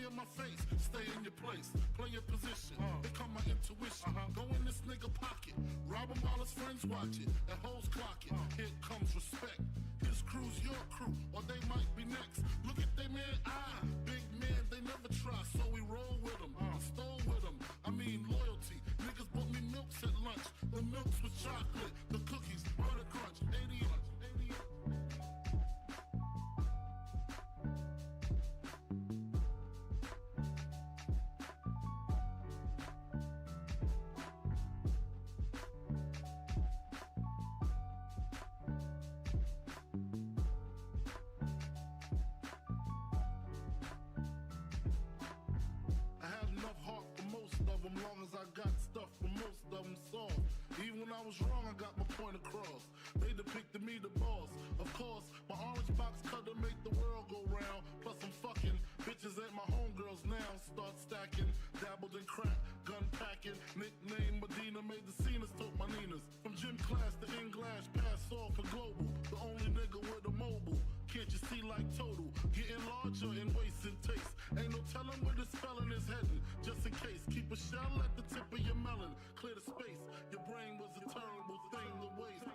me in my face, stay in your place, play your position, become my intuition. Go in this nigga pocket, rob him while his friends watch it, and hoes clock it. Here comes respect. His crew's your crew, or they might be next. Look at they man, big man, they never try, so we roll with them, stole with them. I mean loyalty. Niggas bought me milks at lunch. The milks with chocolate, the cookies, butter crunch, 80. Long as I got stuff for most of them soft. Even when I was wrong, I got my point across. They depicted me the boss. Of course, my orange box cutter make the world go round. Plus I'm fucking bitches ain't my homegirls now. Start stacking, dabbled in crack, gun packing. Nickname Medina, made the scenes, took my Ninas. From gym class to in-glass, pass off for global. The only nigga with a mobile. Can't you see like total? Getting larger in waist and taste. Ain't no telling where this felon is heading. Just in case, keep a shell at the tip of your melon. Clear the space. Your brain was a terrible thing to waste.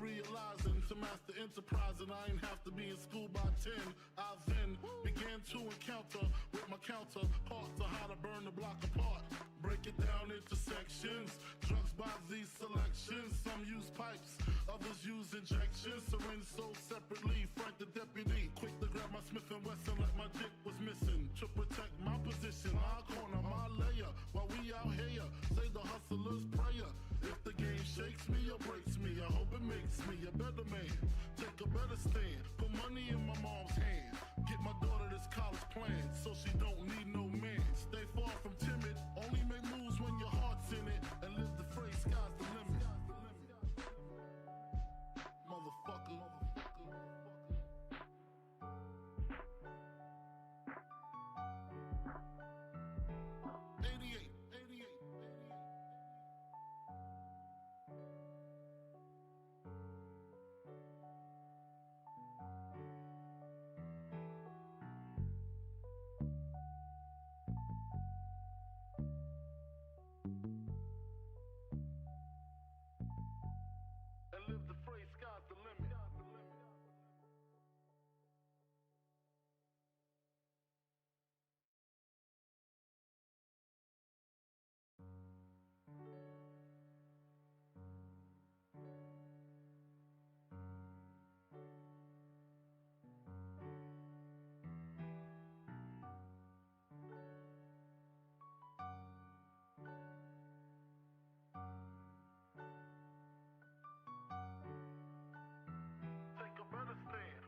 Realizing to master enterprise, and I ain't have to be in school by 10. I then began to encounter with my counterparts to how to burn the block apart. Break it down into sections. Drugs by these selections. Some use pipes, others use injections. Syringe sold separately. Frank the deputy, quick to grab my Smith & Wesson like my dick was missing. To protect my position, my corner, my layer. While we out here, say the hustler's prayer. If the game shakes me or breaks me, I hope it makes me a better man. Take a better stand, put money in my mom's hand. Get my daughter this college plan, so she don't need no man. Stay far from timid, only make moves when your heart's in it. And live the phrase, sky's the limit. Motherfucker. 88. And live the phrase, sky's the limit.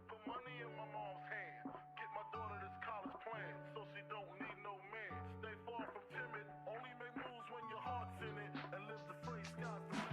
Put money in my mom's hand. Get my daughter this college plan, so she don't need no man. Stay far from timid, only make moves when your heart's in it. And live the phrase, sky's the limit.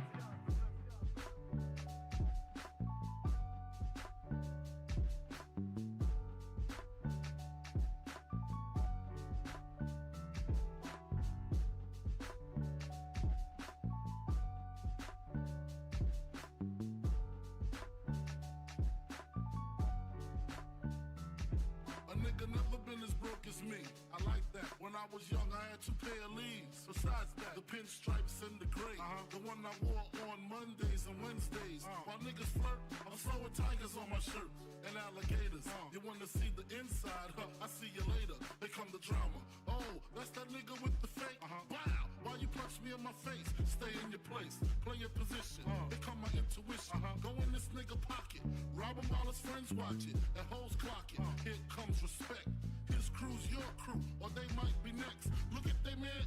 Never been as broke as me. I like that. When I was young, I had 2 pair of leaves. Besides that, the pinstripes and the gray. The one I wore on Mondays and Wednesdays. While niggas flirt, I'm throwing tigers on my shirt and alligators. You wanna see the inside? I see you later. They come the drama. Oh, that's that nigga with the fake. Wow, why you punch me in my face? Stay in your place, play your position. Become my intuition. Go in this nigga pocket, rob him while his friends watch it, and hoes clock it. Here comes respect. His crew's your crew, or they might be next. Look at they man,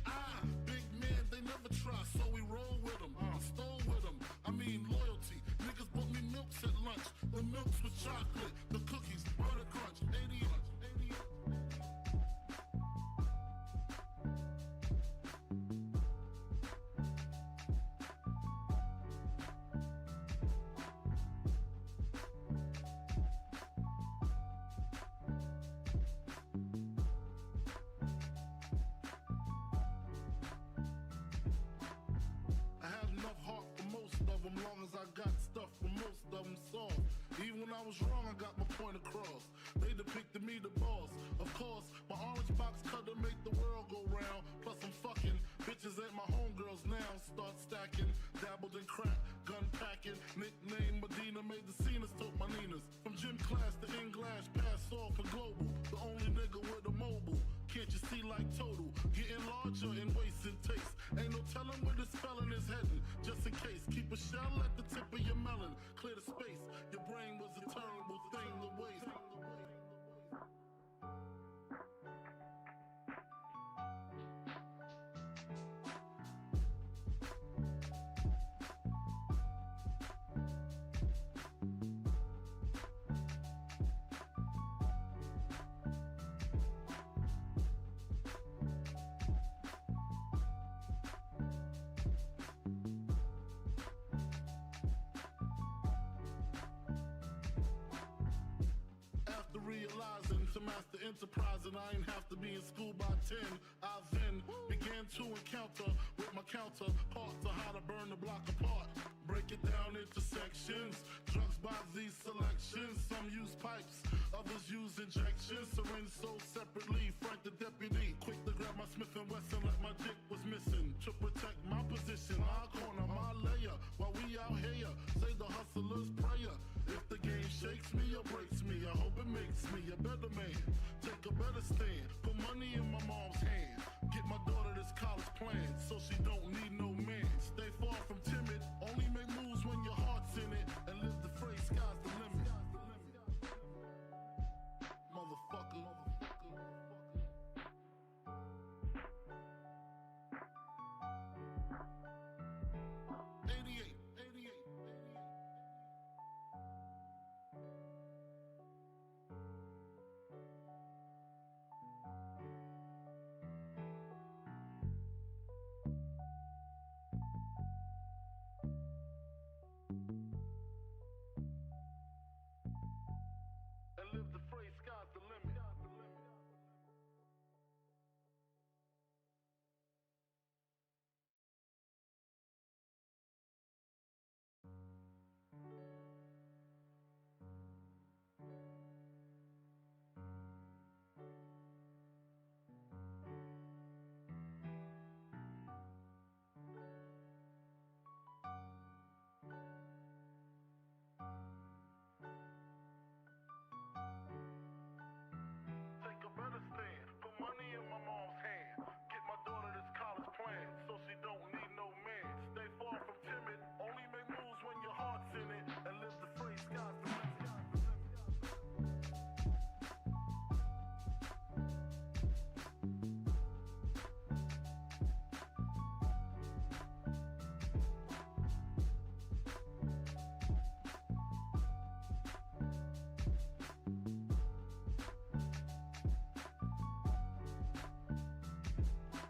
big man, they never try, so we roll with them, stole with them. I mean loyalty. Niggas bought me milks at lunch. The milks with chocolate, the cookies, butter crunch, 80. I was wrong, I got my point across. They depicted me the boss. Of course, my orange box cutter make the world go round. Plus I'm fucking bitches ain't my homegirls now. Start stacking, dabbled in crack, gun packing. Nickname Medina, made the scenes, took my Ninas. From gym class to English, pass off for global. The only nigga with a mobile. Can't you see like total? Getting larger in waist and taste. Ain't no telling where this felon is heading. Just in case, keep a shell at the tip of your melon. Clear the space. Your brain was a terrible thing to waste. Realizing to master enterprise and I ain't have to be in school by 10. I then began to encounter with my counterparts on how to burn the block apart. Break it down into sections. Drugs by these selections. Some use pipes, others use injections. Syringe sold separately. Frank the deputy, quick to grab my Smith & Wesson like my dick was missing. To protect my position, I corner my layer while we out here. Say the hustler's prayer. If the game shakes me or breaks me, I hope it makes me a better man. Take a better stand, put money in my mom's hand. Get my daughter this college plan, so she don't need no man. Stay far from timid, only make moves when your heart's in it. And live the phrase, sky's the limit. Motherfucker. 88. And live the phrase, sky's the limit. Take a better stand, put money in my mom's hand. Get my daughter this college plan, so she don't need no man. Stay far from timid, only make moves when your heart's in it. And live the phrase, sky's the limit.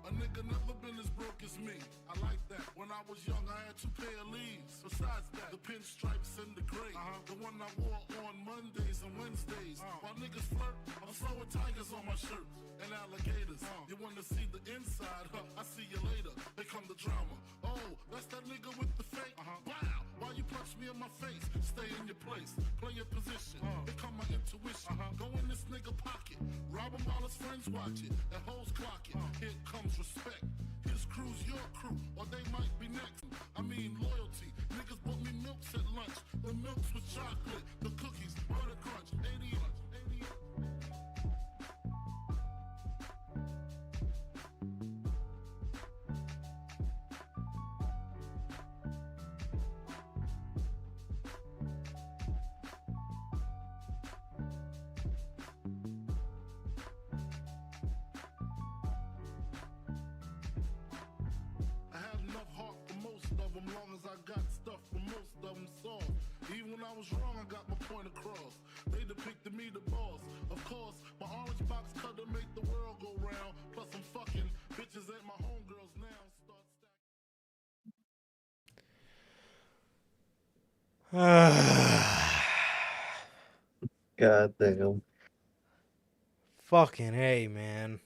A nigga never been as broke as me. I like that. When I was young, I had 2 pair of leaves. Besides that, the pinstripes and the gray. The one I wore on Mondays and Wednesdays. While niggas flirt, I'm throwing tigers on my shirt and alligators. You wanna see the inside? Huh, I see you later. Here come the drama. Oh, that's that nigga with the fake. Wow, why you punch me in my face? Stay in your place, play your position. Here come my intuition. Go in this nigga pocket, rob him while his friends watch it, and hoes clock it. Here comes respect. His crew's your crew, or they might be next. I mean loyalty. Niggas bought me milks at lunch. The milks with chocolate, the cookies, butter crunch. 88. Long as I got stuff for most of them soft. Even when I was wrong, I got my point across. They depicted me the boss. Of course, my orange box cutter make the world go round. Plus I'm fucking bitches ain't my homegirls now. God damn. Fucking hey, man.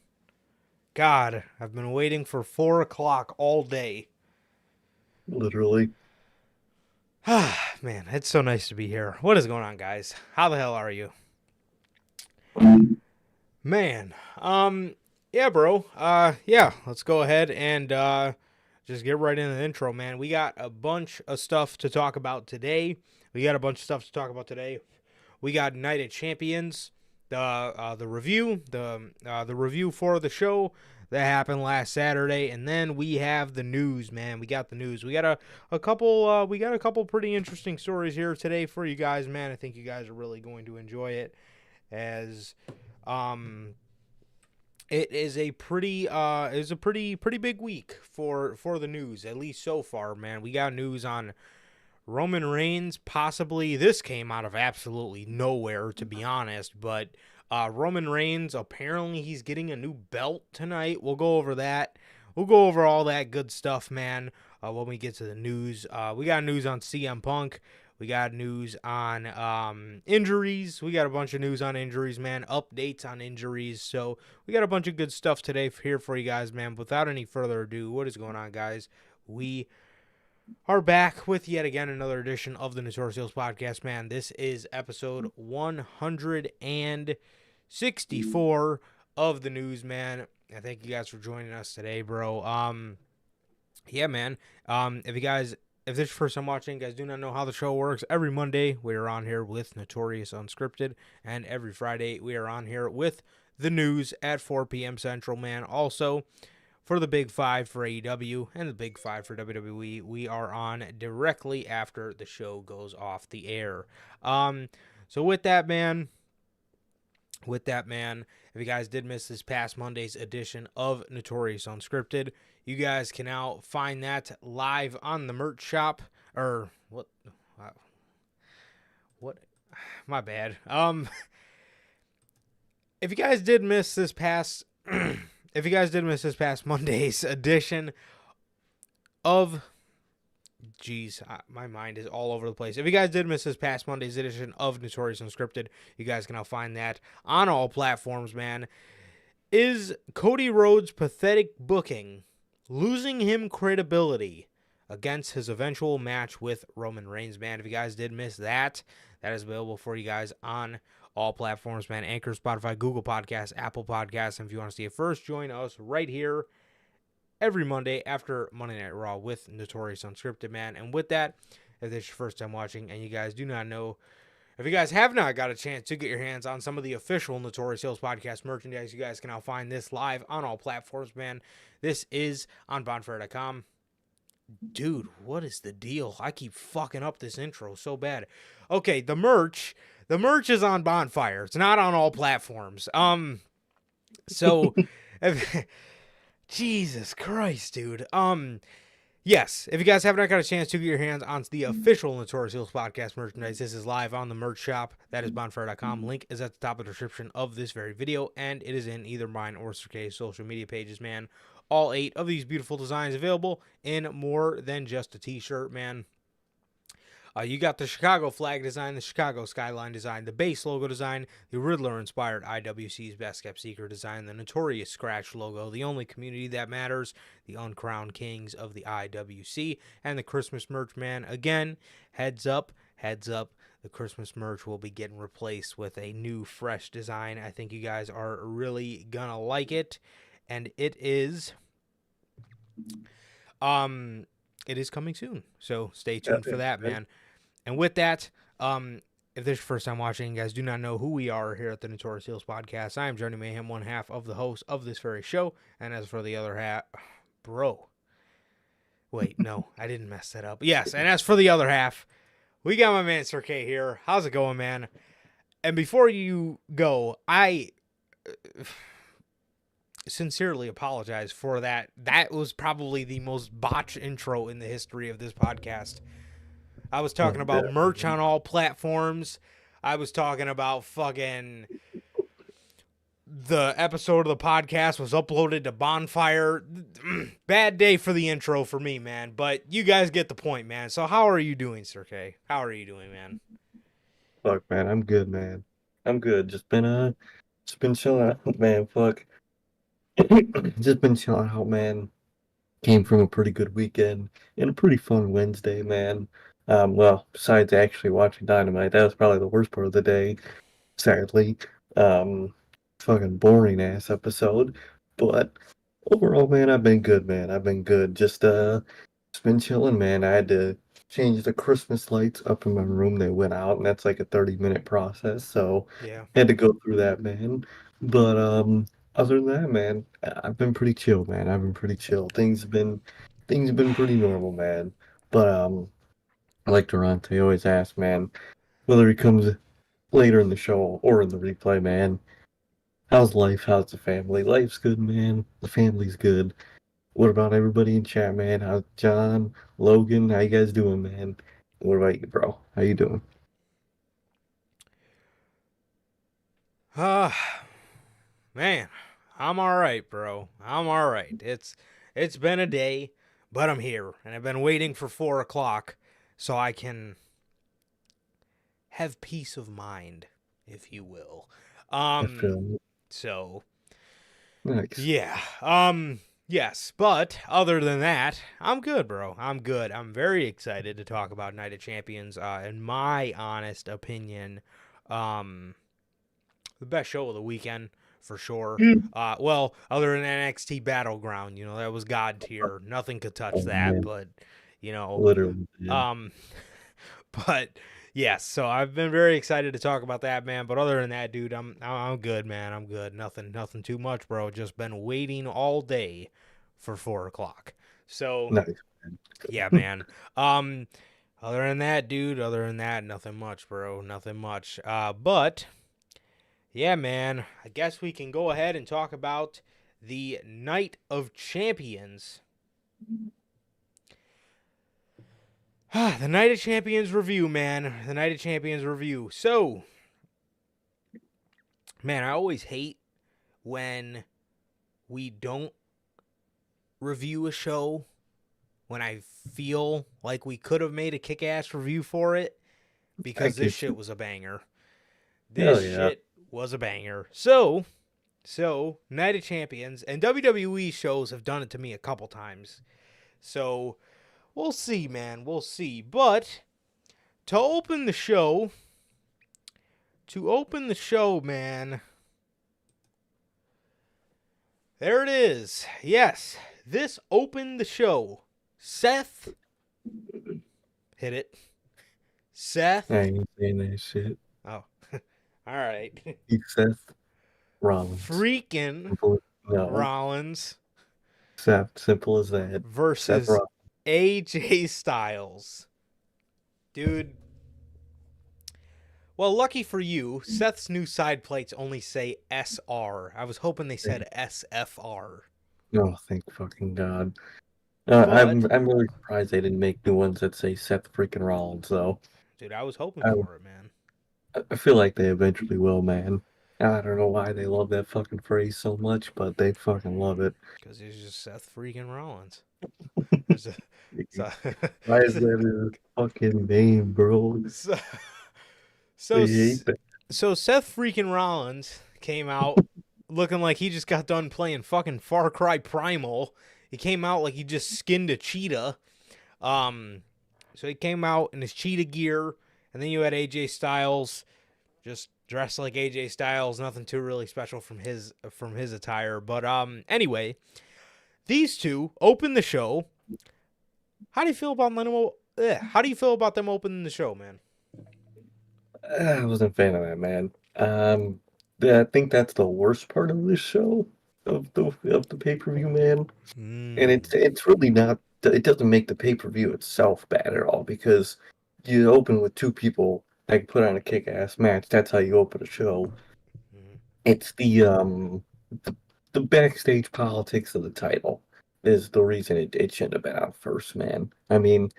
God, I've been waiting for 4 o'clock all day. Literally. Man, it's so nice to be here. What is going on, guys? How the hell are you? Man, yeah, bro. Yeah, let's go ahead and just get right into the intro, man. We got a bunch of stuff to talk about today. We got Night of Champions, the review, the review for the show that happened last Saturday, and then we have the news, man. We got the news. We got a couple pretty interesting stories here today for you guys, man. I think you guys are really going to enjoy it, as um it is a pretty big week for the news, at least so far, man. We got news on Roman Reigns. Possibly this came out of absolutely nowhere, to be honest, but Roman Reigns, apparently he's getting a new belt tonight. We'll go over that. We'll go over all that good stuff, man, when we get to the news. We got news on CM Punk. We got news on injuries. We got a bunch of news on injuries, man. Updates on injuries. So we got a bunch of good stuff today here for you guys, man. Without any further ado, what is going on, guys? We are back with yet again another edition of the Notorious podcast, man. This is episode 164 of the news, man. I thank you guys for joining us today, bro. Yeah, man. If this is your first time watching, guys, do not know how the show works. Every Monday, we are on here with Notorious Unscripted, and every Friday, we are on here with the news at 4 p.m. Central, man. Also, for the Big Five for AEW and the Big Five for WWE, we are on directly after the show goes off the air. So with that, man, if you guys did miss this past Monday's edition of Notorious Unscripted, you guys can now find that live on the merch shop. Or what? My bad. If you guys did miss this past Monday's edition of, my mind is all over the place. If you guys did miss this past Monday's edition of Notorious Unscripted, you guys can now find that on all platforms, man. Is Cody Rhodes' pathetic booking losing him credibility against his eventual match with Roman Reigns, man? If you guys did miss that, that is available for you guys on all platforms, man. Anchor, Spotify, Google Podcasts, Apple Podcasts. And if you want to see it first, join us right here every Monday after Monday Night Raw with Notorious Unscripted, man. And with that, if this is your first time watching and you guys do not know, if you guys have not got a chance to get your hands on some of the official Notorious Hills Podcast merchandise, you guys can now find this live on all platforms, man. This is on bonfire.com. Dude, what is the deal? I keep fucking up this intro so bad. Okay, the merch is on Bonfire. It's not on all platforms. So Jesus Christ, dude. Yes, if you guys have not got a chance to get your hands on the official Notorious Hills Podcast merchandise, this is live on the merch shop. That is bonfire.com. Link is at the top of the description of this very video, and it is in either mine or Sir K's social media pages, man. All 8 of these beautiful designs available in more than just a t-shirt, man. You got the Chicago flag design, the Chicago skyline design, the base logo design, the Riddler-inspired IWC's Best Kept Secret design, the Notorious Scratch logo, the only community that matters, the uncrowned kings of the IWC, and the Christmas merch, man. Again, heads up, the Christmas merch will be getting replaced with a new, fresh design. I think you guys are really gonna like it, and it is coming soon, so stay tuned for that, man. And with that, if this is your first time watching, you guys do not know who we are here at the Notorious Heels Podcast. I am Johnny Mayhem, one half of the host of this very show. And as for the other half, bro. Wait, no, I didn't mess that up. Yes, and as for the other half, we got my man Sir K here. How's it going, man? And before you go, I sincerely apologize for that. That was probably the most botched intro in the history of this podcast. I was talking about merch on all platforms. I was talking about fucking the episode of the podcast was uploaded to Bonfire. Bad day for the intro for me, man. But you guys get the point, man. So how are you doing, Sir K? How are you doing, man? Fuck, man. I'm good, man. I'm good. Just been chilling out, man. Fuck. Just been chilling out, man. Came from a pretty good weekend and a pretty fun Wednesday, man. Well, besides actually watching Dynamite, that was probably the worst part of the day, sadly. Um, Fucking boring ass episode. But overall, man, I've been good, man. I've been good. Just been chilling, man. I had to change the Christmas lights up in my room. They went out, and that's like a 30-minute process. So Yeah. had to go through that, man. But other than that, man, I've been pretty chill, man. I've been pretty chill. Things have been pretty normal, man. But like Durante always asks, man, whether he comes later in the show or in the replay, man, how's life? How's the family? Life's good, man. The family's good. What about everybody in chat, man? How's John, Logan? How you guys doing, man? What about you, bro? How you doing? Man, I'm all right, bro. I'm all right. It's been a day, but I'm here, and I've been waiting for 4 o'clock so I can have peace of mind, if you will. I feel So nice. yeah. Yes, but other than that, I'm good, bro. I'm good. I'm very excited to talk about Night of Champions. In my honest opinion, um, the best show of the weekend for sure. Well, other than NXT Battleground, that was god tier. Nothing could touch Oh that. man, But you know, literally, dude. um, but yes. So I've been very excited to talk about that, man. But other than that, dude, I'm good, man. I'm good. Nothing too much, bro. Just been waiting all day for 4 o'clock. So Nice, yeah, man. man. Other than that, dude. Other than that, nothing much, bro. Nothing much. But yeah, man. I guess we can go ahead and talk about the Night of Champions. The Night of Champions review, man. The Night of Champions review. So, man, I always hate when we don't review a show when I feel like we could have made a kick-ass review for it I because this get shit you. was a banger. This Hell yeah. shit was a banger. So, Night of Champions and WWE shows have done it to me a couple times. So, we'll see, man. We'll see. But to open the show, man, there it is. Yes, this opened the show. Seth, hit it. Seth. I ain't saying that shit. Oh, all right. He Seth Rollins. Freaking No, Rollins Seth. Simple as that. Seth versus Rollins. AJ Styles. Dude. Well, lucky for you, Seth's new side plates only say SR. I was hoping they said SFR. Oh, thank fucking God. But, I'm really surprised they didn't make new ones that say Seth freaking Rollins, though. dude, I was hoping I, for it, man. I feel like they eventually will, man. I don't know why they love that fucking phrase so much, but they fucking love it. Because he's just Seth freaking Rollins. There's a, so, Why is that his fucking name, bro? so, They so, hate that. so Seth freaking Rollins came out looking like he just got done playing fucking Far Cry Primal. He came out like he just skinned a cheetah. So he came out in his cheetah gear, and then you had AJ Styles, just dressed like AJ Styles. Nothing too really special from his attire. But anyway, these two opened the show. How do you feel about them opening the show, man? I wasn't a fan of that, man. I think that's the worst part of this show, of the pay-per-view, man. And it's really not. It doesn't make the pay-per-view itself bad at all because you open with two people that can put on a kick-ass match. That's how you open a show. It's the, the backstage politics of the title is the reason it shouldn't have been on first, man. I mean,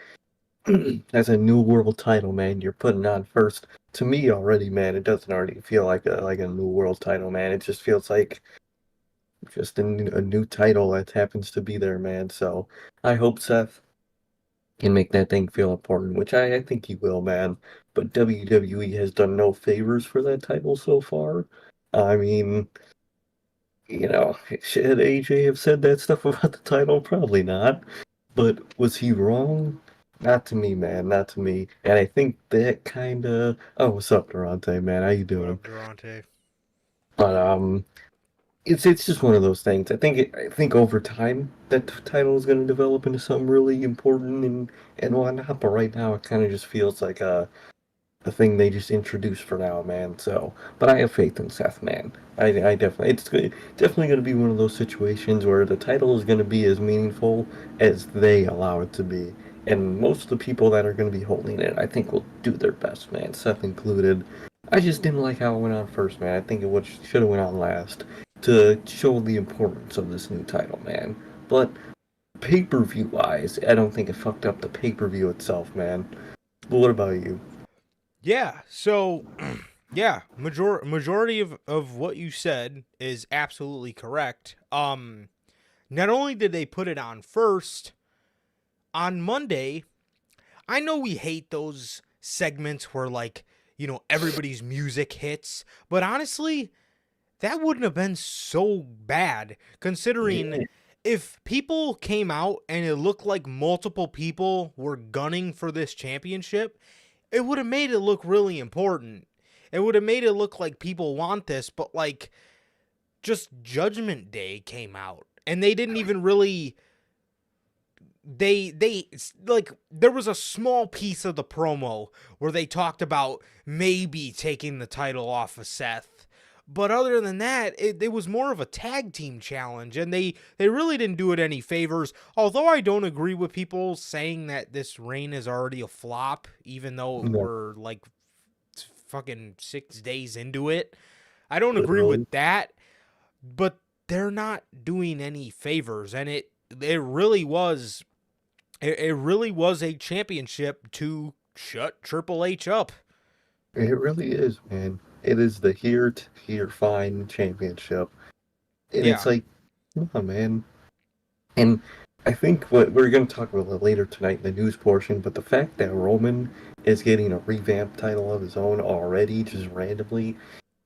as a new world title, man, you're putting on first. To me, already, man, it doesn't already feel like a new world title, man. It just feels like just a new title that happens to be there, man. So I hope Seth can make that thing feel important, which I think he will, man. But WWE has done no favors for that title so far. I mean, should AJ have said that stuff about the title? Probably not. But was he wrong? Not to me, man. Not to me. And I think that kind of. Oh, what's up, Durante, man? How you What doing? up, Durante? But it's just one of those things. I think over time that title is going to develop into something really important and whatnot. But right now, it kind of just feels like a thing they just introduced for now, man. So, but I have faith in Seth, man. I definitely, definitely going to be one of those situations where the title is going to be as meaningful as they allow it to be. And most of the people that are going to be holding it, I think, will do their best, man. Seth included. I just didn't like how it went on first, man. I think it should have went on last to show the importance of this new title, man. But pay-per-view wise, I don't think it fucked up the pay-per-view itself, man. But what about you? Yeah, so yeah, majority of what you said is absolutely correct. Not only did they put it on first, on Monday, I know we hate those segments where like, everybody's music hits, but honestly, that wouldn't have been so bad considering Yeah, if people came out and it looked like multiple people were gunning for this championship, it would have made it look really important. It would have made it look like people want this, but like just Judgment Day came out and they didn't even really they like there was a small piece of the promo where they talked about maybe taking the title off of Seth. But other than that, it was more of a tag team challenge, and they really didn't do it any favors. Although I don't agree with people saying that this reign is already a flop, even though no, we're like fucking 6 days into it. I don't agree with literally. that, but they're not doing any favors, and it really was it really was a championship to shut Triple H up. It really is, man. It is the here to here fine championship. And it's Yeah, like, come on, man. And I think what we're going to talk about it later tonight in the news portion, but the fact that Roman is getting a revamped title of his own already, just randomly,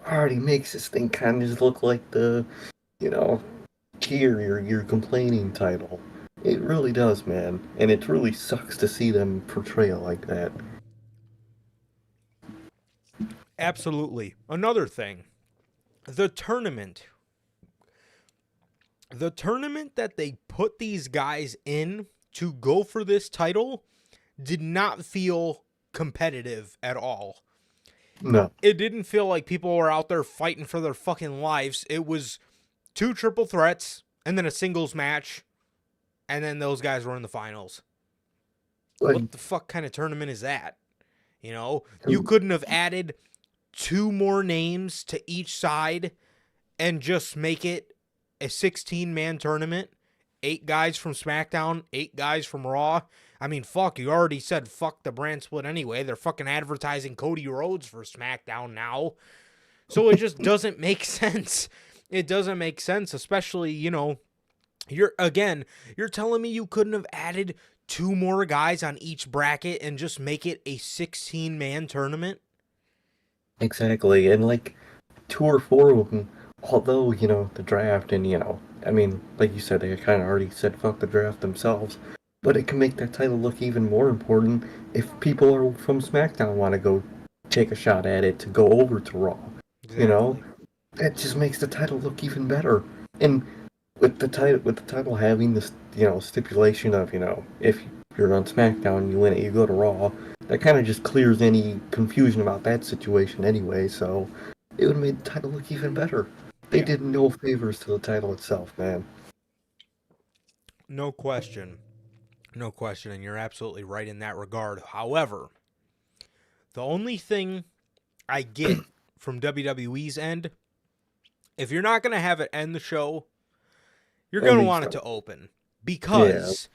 already makes this thing kind of just look like the, you know, here, your complaining title. It really does, man. And it really sucks to see them portray it like that. absolutely. Another thing, the tournament. The tournament that they put these guys in to go for this title did not feel competitive at all. No, It didn't feel like people were out there fighting for their fucking lives. It was two triple threats and then a singles match, and then those guys were in the finals. like, What the fuck kind of tournament is that? You couldn't have added two more names to each side and just make it a 16-man tournament. 8 guys from SmackDown, 8 guys from Raw. I mean, fuck, you already said fuck the brand split anyway. They're fucking advertising Cody Rhodes for SmackDown now. So it just doesn't make sense. It doesn't make sense, especially, you're telling me you couldn't have added two more guys on each bracket and just make it a 16-man tournament? exactly. And like, two or four of them, although, the draft and, I mean, like you said, they kind of already said fuck the draft themselves, but it can make that title look even more important if people are from SmackDown want to go take a shot at it to go over to Raw. You know, Exactly. that just makes the title look even better. And with the title having this, stipulation of, if you're on SmackDown, you win it, you go to Raw. That kind of just clears any confusion about that situation anyway. So it would have made the title look even better. They Yeah, did no favors to the title itself, man. no question. No question, and you're absolutely right in that regard. However, the only thing I get from WWE's end, if you're not going to have it end the show, you're At going to least, want it to open yeah, because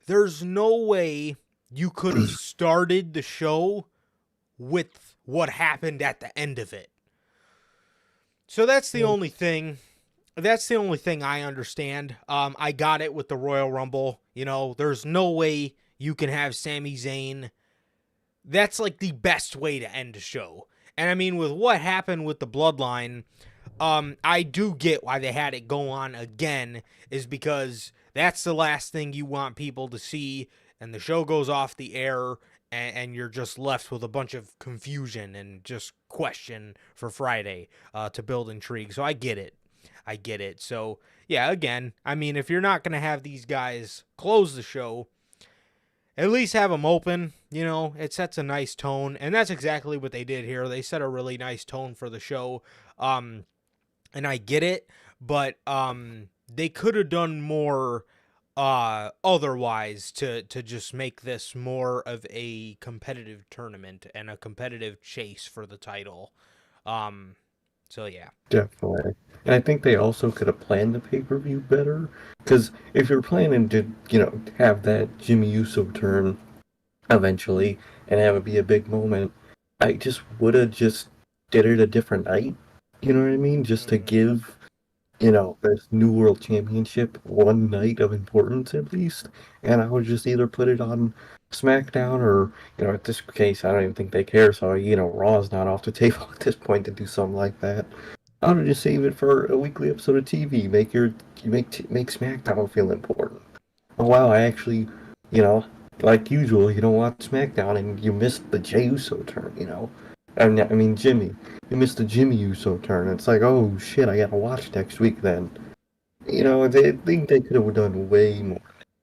there's no way you could have started the show with what happened at the end of it. So that's the only thing. That's the only thing I understand. I got it with the Royal Rumble. There's no way you can have Sami Zayn. That's like the best way to end a show. And I mean, with what happened with the Bloodline, I do get why they had it go on again, is because that's the last thing you want people to see and the show goes off the air, and you're just left with a bunch of confusion and just question for Friday to build intrigue. So I get it. So yeah, again, I mean, if you're not gonna have these guys close the show, at least have them open. You know, it sets a nice tone, and that's exactly what they did here. They set a really nice tone for the show, and I get it, but they could have done more otherwise to just make this more of a competitive tournament and a competitive chase for the title. So yeah. Definitely. And I think they also could have planned the pay-per-view better. Because if you're planning to, have that Jimmy Uso turn eventually and have it be a big moment, I just would have just did it a different night. You know what I mean? Just to give, this New World Championship one night of importance at least. And I would just either put it on SmackDown or, at this case, I don't even think they care. So, Raw's not off the table at this point to do something like that. I would just save it for a weekly episode of TV. Make SmackDown feel important. Oh wow, I actually, like usual, you don't watch SmackDown and you missed the Jey Uso turn. I mean Jimmy, you missed the Jimmy Uso turn. It's like, oh shit, I gotta watch next week then. They think they could have done way more.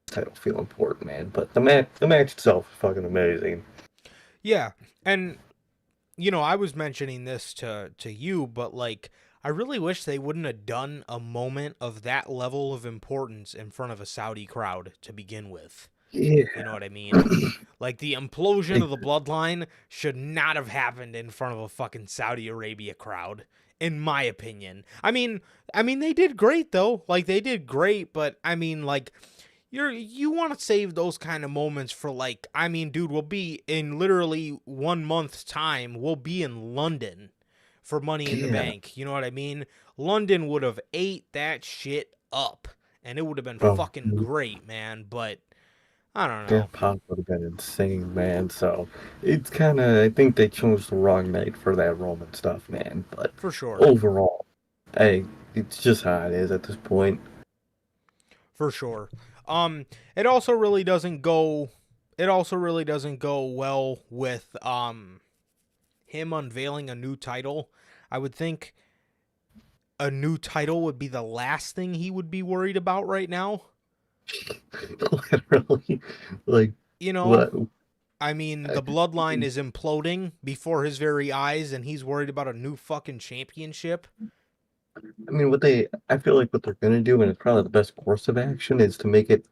Title feel important, man. But the match itself is fucking amazing. Yeah, and I was mentioning this to you, but like, I really wish they wouldn't have done a moment of that level of importance in front of a Saudi crowd to begin with. Yeah. You know what I mean? Like, the implosion of the bloodline should not have happened in front of a fucking Saudi Arabia crowd, in my opinion. I mean, they did great though. Like, they did great, but I mean, like, you want to save those kind of moments for, like, I mean, dude, we'll be in literally 1 month's time. We'll be in London for Money in the Bank. You know what I mean? London would have ate that shit up, and it would have been fucking great, man. But I don't know. That pop would have been insane, man. So it's kind of, I think they chose the wrong night for that Roman stuff, man. But For sure. overall, hey, it's just how it is at this point. For sure. It also really doesn't go. It also really doesn't go well with him unveiling a new title. I would think a new title would be the last thing he would be worried about right now. Literally, like, what? I mean, the bloodline is imploding before his very eyes, and he's worried about a new fucking championship. I mean, I feel like what they're gonna do, and it's probably the best course of action, is to make it,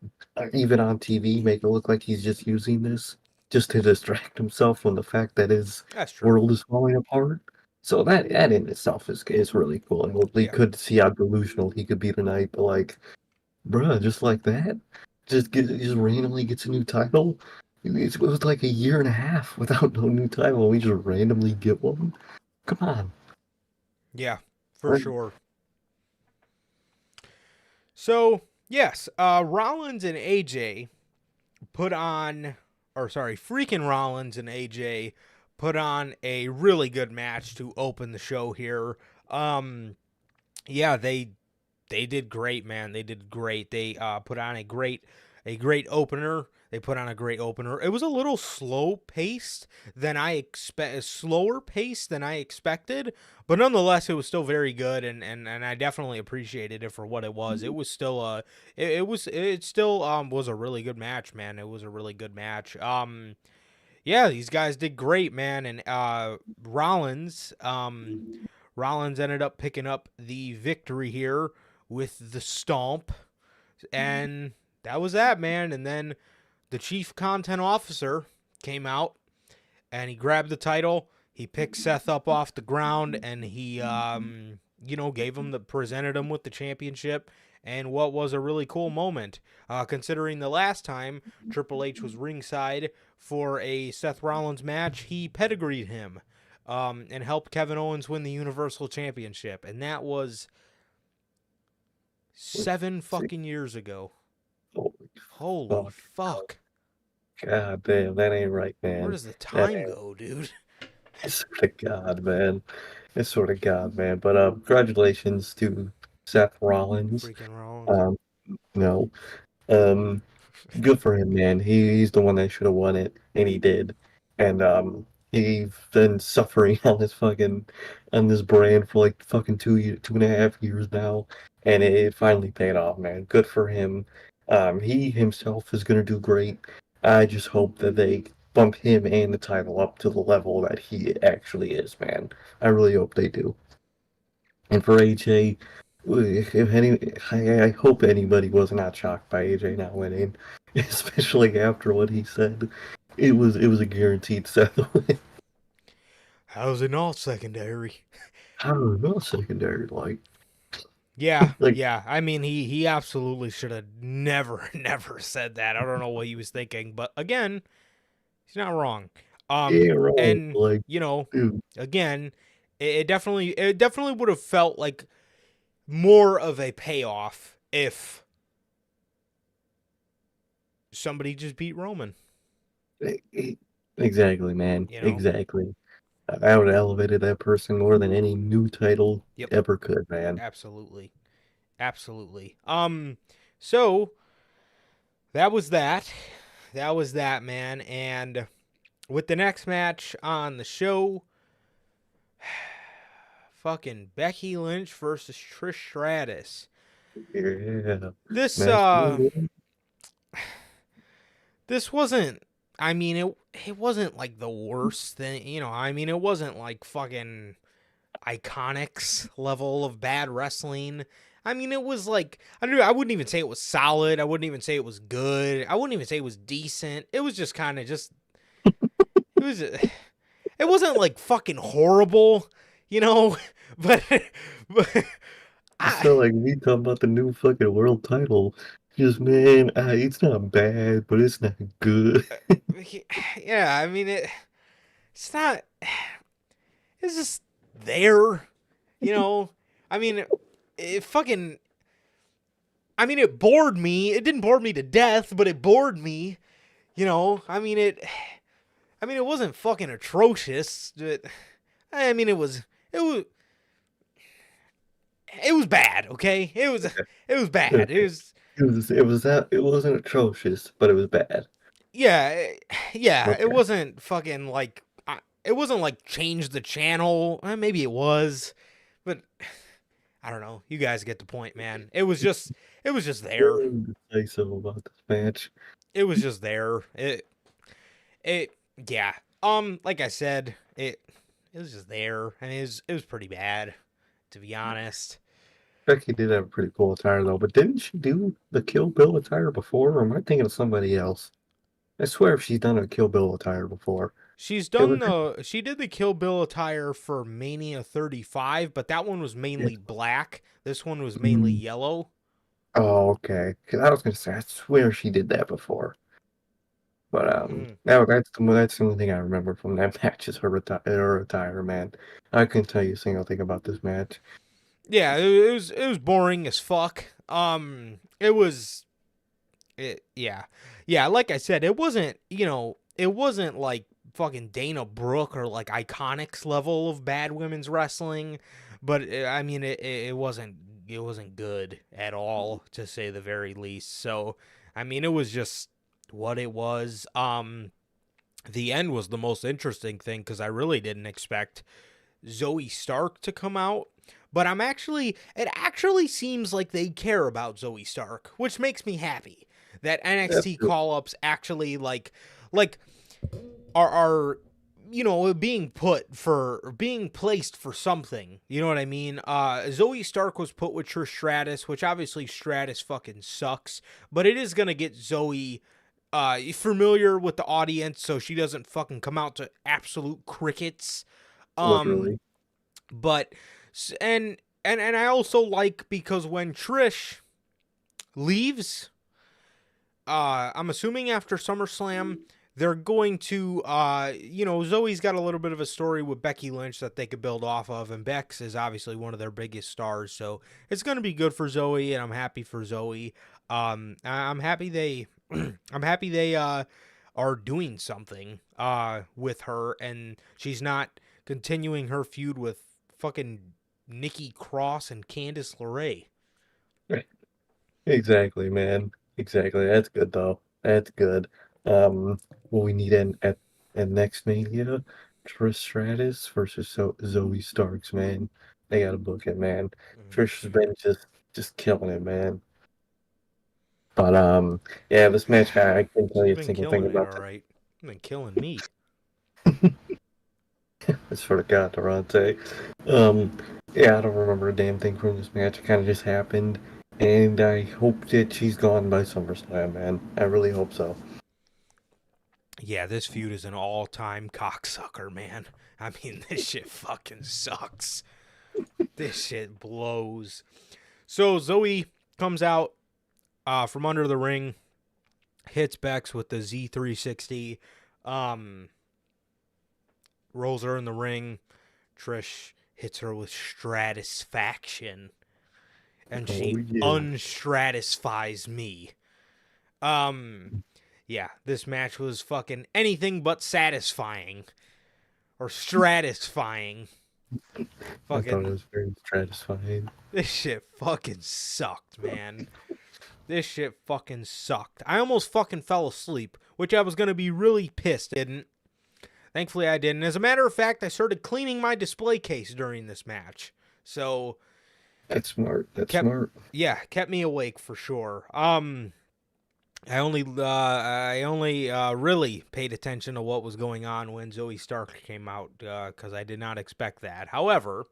even on TV, make it look like he's just using this just to distract himself from the fact that his world is falling apart. So that in itself is really cool, and we could see how delusional he could be tonight. But like, bruh, just like that, just randomly gets a new title. It was like a year and a half without no new title. We just randomly get one. Come on. Yeah, for sure. So yes, Rollins and AJ freaking Rollins and AJ put on a really good match to open the show here. Yeah, they did great, man. They did great. They put on a great opener. It was a little slower paced than I expected, but nonetheless, it was still very good, and I definitely appreciated it for what it was. It was still it still was a really good match, man. It was a really good match. Yeah, these guys did great, man, and Rollins ended up picking up the victory here with the stomp, and that was that, man. And then the chief content officer came out and he grabbed the title. He picked Seth up off the ground and he, presented him with the championship. And what was a really cool moment, considering the last time Triple H was ringside for a Seth Rollins match, he pedigreed him and helped Kevin Owens win the Universal Championship. And that was 7 fucking years ago. Holy fuck. God damn, that ain't right, man. Where does the time go, dude? I swear to God, man. But congratulations to Seth Rollins. Freaking Rollins. Good for him, man. He's the one that should have won it, and he did. And he's been suffering on this brand for like fucking 2.5 years now, and it finally paid off, man. Good for him. He himself is gonna do great. I just hope that they bump him and the title up to the level that he actually is, man. I really hope they do. And for AJ, I hope anybody was not shocked by AJ not winning, especially after what he said. It was a guaranteed Seth win. How's it not secondary? I don't know, secondary Yeah, like yeah. I mean, he absolutely should have never, never said that. I don't know what he was thinking, but again, he's not wrong. yeah, right. And Like, you know, dude, again, it definitely would have felt like more of a payoff if somebody just beat Roman. exactly, man. You know. Exactly. I would have elevated that person more than any new title Yep. ever could, man. Absolutely. Absolutely. So that was that. That was that, man. And with the next match on the show, fucking Becky Lynch versus Trish Stratus. Yeah. This Match this wasn't, I mean, it wasn't like the worst thing, you know. I mean, it wasn't like fucking Iconics level of bad wrestling. I mean, it was like, I wouldn't even say it was solid. I wouldn't even say it was good. I wouldn't even say it was decent. It was just kind of just it was it wasn't like fucking horrible, you know, but but I feel like we talking about the new fucking world title. Just man, it's not bad, but it's not good. yeah, I mean it's not, it's just there, you know. I mean it fucking, I mean it bored me. It didn't bore me to death, but it bored me, you know. I mean it wasn't fucking atrocious, but I mean it was bad, okay? It was bad. It was It wasn't atrocious, but it was bad. yeah, yeah, it Okay. wasn't fucking like it wasn't like change the channel. Maybe it was, but I don't know. You guys get the point, man. It was just there. Very decisive about this match. It was just there. It yeah. Like I said, it was just there, and it was pretty bad, to be honest. Becky did have a pretty cool attire though, but didn't she do the Kill Bill attire before, or am I thinking of somebody else? I swear if she's done a Kill Bill attire before. She It was did the Kill Bill attire for Mania 35, but that one was yeah. mainly black. This one was mainly yellow. Oh, okay. 'Cause I was gonna say I swear she did that before. But Mm. that's the only thing I remember from that match is her attire, man. I couldn't tell you a single thing about this match. Yeah, it was boring as fuck. It was yeah. Yeah, like I said, it wasn't, you know, it wasn't like fucking Dana Brooke or like Iconics level of bad women's wrestling, but I mean it wasn't good at all, to say the very least. So, I mean, it was just what it was. The end was the most interesting thing cuz I really didn't expect Zoe Stark to come out. But it actually seems like they care about Zoe Stark, which makes me happy that That's NXT good. call ups actually like are you know, being placed for something. You know what I mean? Zoe Stark was put with Trish Stratus, which obviously Stratus fucking sucks, but it is gonna get Zoe familiar with the audience so she doesn't fucking come out to absolute crickets. Um Literally. but and I also like because when Trish leaves, I'm assuming after SummerSlam, they're going to you know, Zoe's got a little bit of a story with Becky Lynch that they could build off of, and Bex is obviously one of their biggest stars, so it's going to be good for Zoe, and I'm happy for Zoe. I'm happy they I'm happy they are doing something with her, and she's not continuing her feud with fucking Nikki Cross and Candice LeRae. Right. Exactly, man. Exactly. That's good though. That's good. What we need at next Mania, Trish Stratus versus Zoe Starks, man. They gotta book it, man. Trish has been just killing it, man. But yeah, this match I can't tell She's you a been single thing killing it, about all right. She's been killing me. I swear to God, Durante. Yeah, I don't remember a damn thing from this match. It kind of just happened, and I hope that she's gone by SummerSlam, man. I really hope so. Yeah, this feud is an all-time cocksucker, man. I mean, this shit fucking sucks. This shit blows. So Zoe comes out from under the ring, hits Bex with the Z360, rolls her in the ring. Trish hits her with Stratisfaction, and she unstratisfies me. Yeah, this match was fucking anything but satisfying or stratifying. I thought it was very satisfying. This shit fucking sucked, man. This shit fucking sucked. I almost fucking fell asleep, which I was going to be really pissed. Didn't. Thankfully, I didn't. As a matter of fact, I started cleaning my display case during this match. So. That's smart. That's smart. Yeah, kept me awake for sure. I only really paid attention to what was going on when Zoe Stark came out because I did not expect that. However,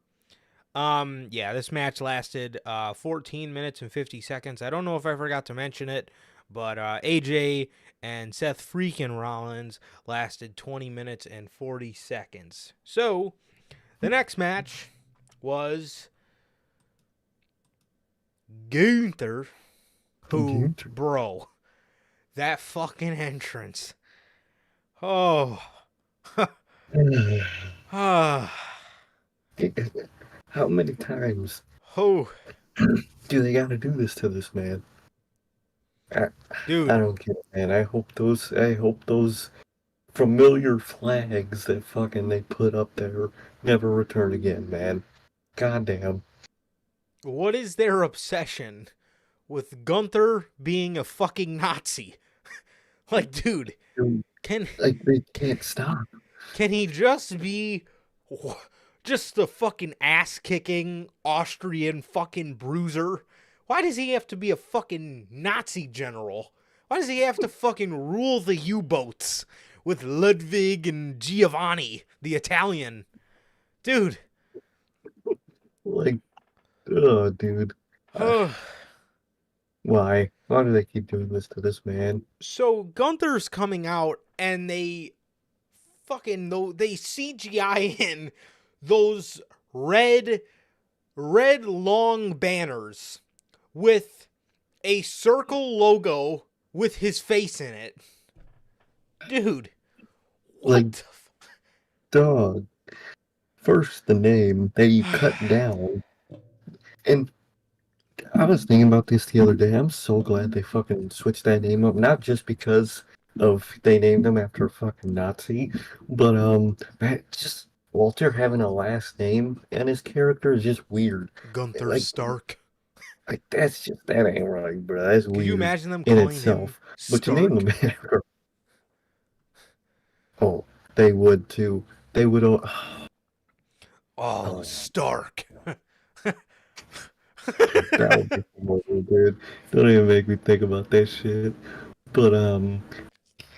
yeah, this match lasted 14 minutes and 50 seconds. I don't know if I forgot to mention it, but AJ and Seth freaking Rollins lasted 20 minutes and 40 seconds. So, the next match was Gunther, bro, that fucking entrance. Oh. How many times do they gotta do this to this man? Dude, I don't get it, man. I hope those familiar flags that fucking they put up there never return again, man. Goddamn. what is their obsession with Gunther being a fucking Nazi? Like, dude, they can't stop. Can he just be just the fucking ass-kicking Austrian fucking bruiser? Why does he have to be a fucking Nazi general? Why does he have to fucking rule the U-boats with Ludwig and Giovanni, the Italian? Dude. Like, oh, dude. Why? Why do they keep doing this to this man? So Gunther's coming out and they CGI in those red long banners with a circle logo with his face in it. Dude. Like, dog. First, the name that you cut down. And I was thinking about this the other day. I'm so glad they fucking switched that name up. Not just because of they named him after a fucking Nazi, but just Walter having a last name and his character is just weird. Gunther Stark. Like that ain't right, bro. That's weird. Could you imagine them in calling itself. him But Stark? you name them after. Oh, they would too. They would. Oh, Stark. That would be horrible, dude. Don't even make me think about that shit. But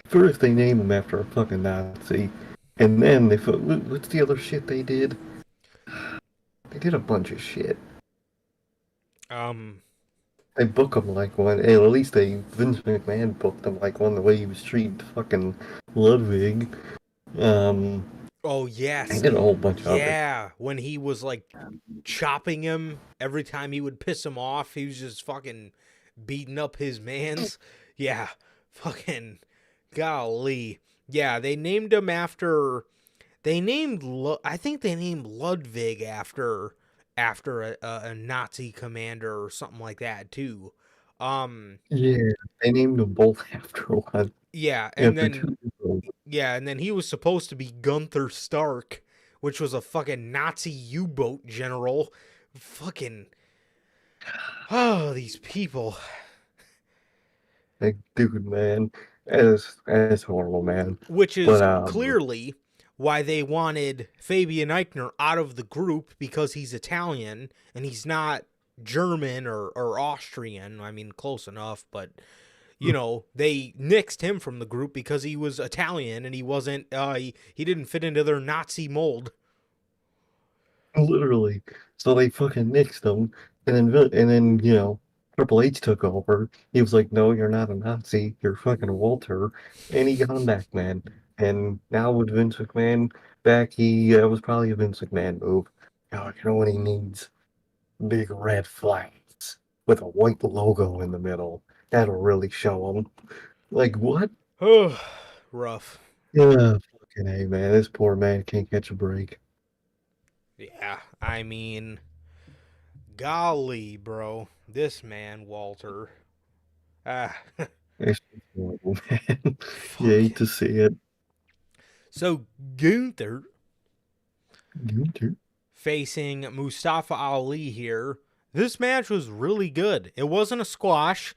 first they name him after a fucking Nazi, and then what's the other shit they did? They did a bunch of shit. They book him like one. At least Vince McMahon booked him like one the way he was treating fucking Ludwig. Oh yes. They did a whole bunch of it. Yeah, when he was like chopping him every time he would piss him off, he was just fucking beating up his mans. Yeah, fucking golly. Yeah, they named him after. I think they named Ludwig after a Nazi commander or something like that too. Yeah, they named them both after one. Yeah, and then he was supposed to be Gunther Stark, which was a fucking Nazi U-boat general. Fucking these people. Like, dude, man, that's horrible, man. Which But is clearly why they wanted Fabian Eichner out of the group, because he's Italian and he's not German or Austrian. I mean, close enough, but they nixed him from the group because he was Italian and he wasn't. He didn't fit into their Nazi mold. literally, so they fucking nixed him, and then Triple H took over. He was like, "No, you're not a Nazi. You're fucking Walter," and he got him back, man. And now with Vince McMahon back, he was probably a Vince McMahon move. Oh, you know what he needs? Big red flags with a white logo in the middle. That'll really show him. Like what? Rough. Yeah, fucking A, man. This poor man can't catch a break. Yeah, I mean, golly, bro, this man Walter. Ah, It's horrible, man. You fuck. hate to see it. So Gunther Gunther. facing Mustafa Ali here. This match was really good. It wasn't a squash,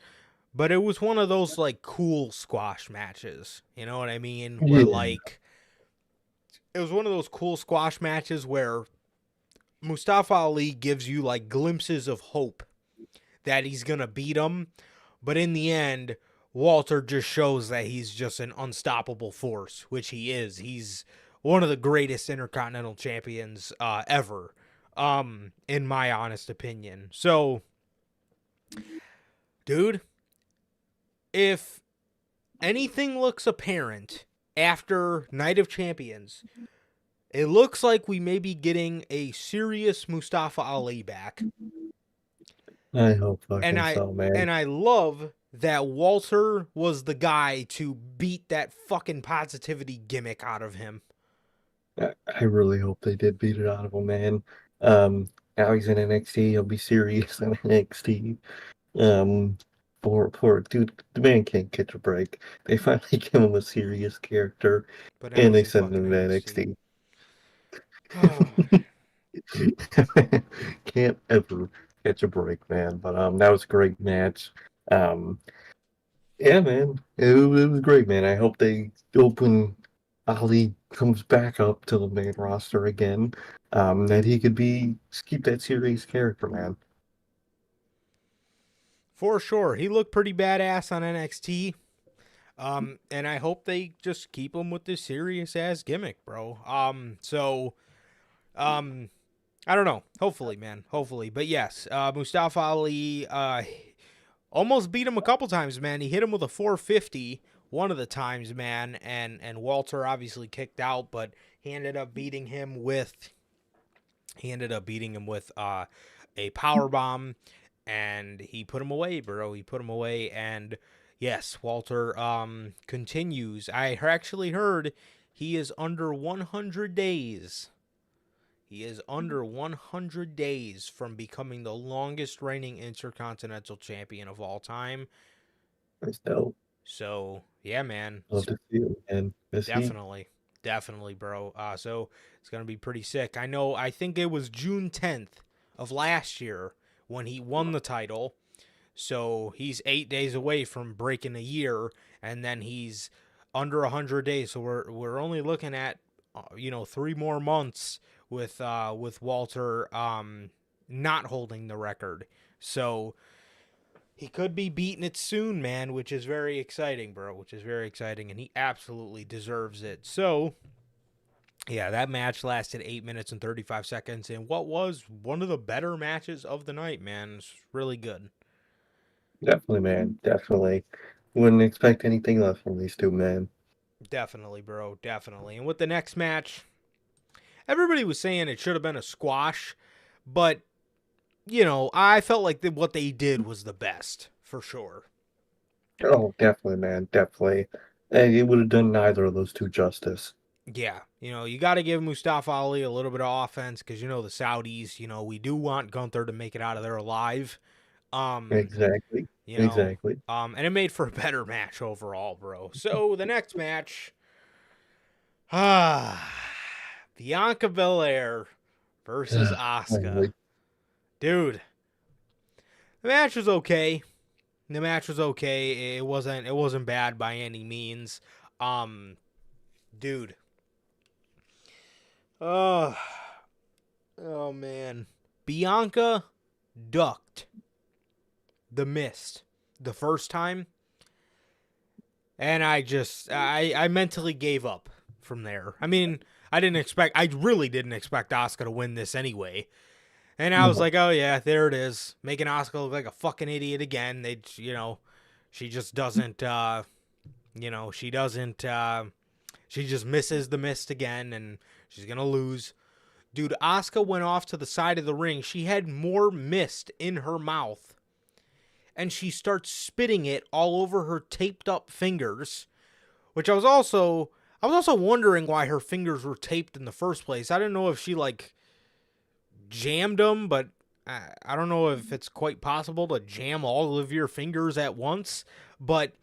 but it was one of those like cool squash matches. You know what I mean? Where Yeah, like it was one of those cool squash matches where Mustafa Ali gives you like glimpses of hope that he's gonna beat him, but in the end, Walter just shows that he's just an unstoppable force, which he is. He's one of the greatest Intercontinental Champions ever, in my honest opinion. So, dude, if anything looks apparent after Night of Champions, it looks like we may be getting a serious Mustafa Ali back. I hope And fucking I so, man. and I love that Walter was the guy to beat that fucking positivity gimmick out of him. I really hope they did beat it out of him, man. Um, Now he's in NXT. He'll be serious in NXT. Um, poor dude, the man can't catch a break. They finally give him a serious character, But now and he's they in send fucking him to NXT. NXT. Oh, Can't ever catch a break, man. But that was a great match. Um, yeah, man, it was great, man. I hope they open Ali comes back up to the main roster again. That he could keep that serious character, man. for sure. He looked pretty badass on NXT. And I hope they just keep him with this serious ass gimmick, bro. I don't know. Hopefully, man. Hopefully. But yes, Mustafa Ali almost beat him a couple times, man. He hit him with a 450 one of the times, man, and Walter obviously kicked out, but he ended up beating him with a power bomb, and he put him away, bro. He put him away, and yes, Walter continues. I actually heard he is under 100 days. He is under 100 days from becoming the longest reigning Intercontinental Champion of all time. That's dope. So, yeah, man. Love to see it, man. Definitely. Definitely, bro. So it's going to be pretty sick. I think it was June 10th of last year when he won the title. So he's 8 days away from breaking a year, and then he's under 100 days. So we're only looking at 3 more months with Walter not holding the record. So he could be beating it soon, man, which is very exciting, bro, which is very exciting, and he absolutely deserves it. So, yeah, that match lasted 8 minutes and 35 seconds, and what was one of the better matches of the night, man. It's really good. Definitely, man. Definitely. Wouldn't expect anything less from these two, man. Definitely, bro, definitely. And with the next match, everybody was saying it should have been a squash, but, I felt like what they did was the best, for sure. Oh, definitely, man. Definitely. And it would have done neither of those two justice. Yeah, you got to give Mustafa Ali a little bit of offense because, the Saudis, we do want Gunther to make it out of there alive. Exactly. Exactly. And it made for a better match overall, bro. So the next match, Bianca Belair versus Asuka. Finally. Dude, the match was okay. The match was okay. It wasn't bad by any means. Dude. Oh man. Bianca ducked the mist the first time, and I mentally gave up from there. I mean, I really didn't expect Asuka to win this anyway. And I was like, oh yeah, there it is. Making Asuka look like a fucking idiot again. She just doesn't, she just misses the mist again, and she's gonna lose. Dude, Asuka went off to the side of the ring. She had more mist in her mouth, and she starts spitting it all over her taped up fingers, which I was also wondering why her fingers were taped in the first place. I didn't know if she jammed them, but I don't know if it's quite possible to jam all of your fingers at once, but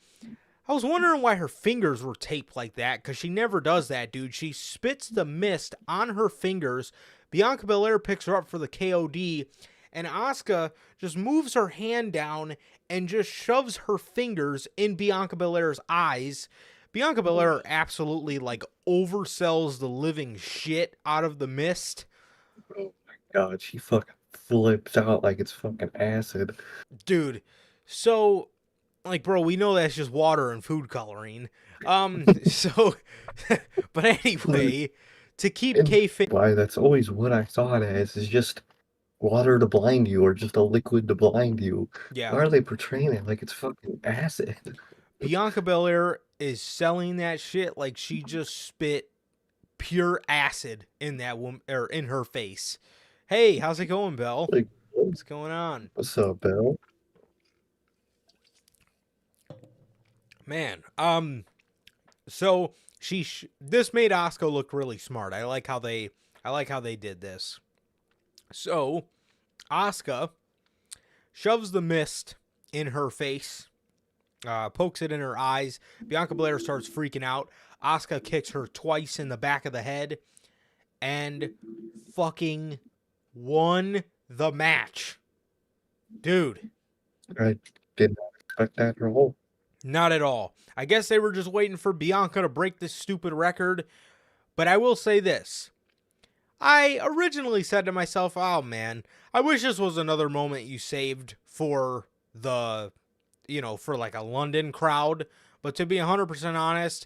I was wondering why her fingers were taped like that, because she never does that, dude. She spits the mist on her fingers. Bianca Belair picks her up for the KOD, and Asuka just moves her hand down and just shoves her fingers in Bianca Belair's eyes. Bianca Belair absolutely oversells the living shit out of the mist. Oh my god, she fucking flips out like it's fucking acid. Dude, so bro, we know that's just water and food coloring. So, but anyway, to keep kayfabe, why that's always what I saw it as, is just water to blind you, or just a liquid to blind you. yeah. Why are they portraying it like it's fucking acid? Bianca Belair is selling that shit like she just spit pure acid in that woman, or in her face. Hey, how's it going, Belle? What's going on? What's up, Belle? Man, so this made Asuka look really smart. I like how they did this. So, Asuka shoves the mist in her face, pokes it in her eyes. Bianca Belair starts freaking out. Asuka kicks her twice in the back of the head and fucking won the match. Dude. I did not expect that at all. Not at all. I guess they were just waiting for Bianca to break this stupid record. But I will say this. I originally said to myself, oh man, I wish this was another moment you saved for for a London crowd. But to be 100% honest,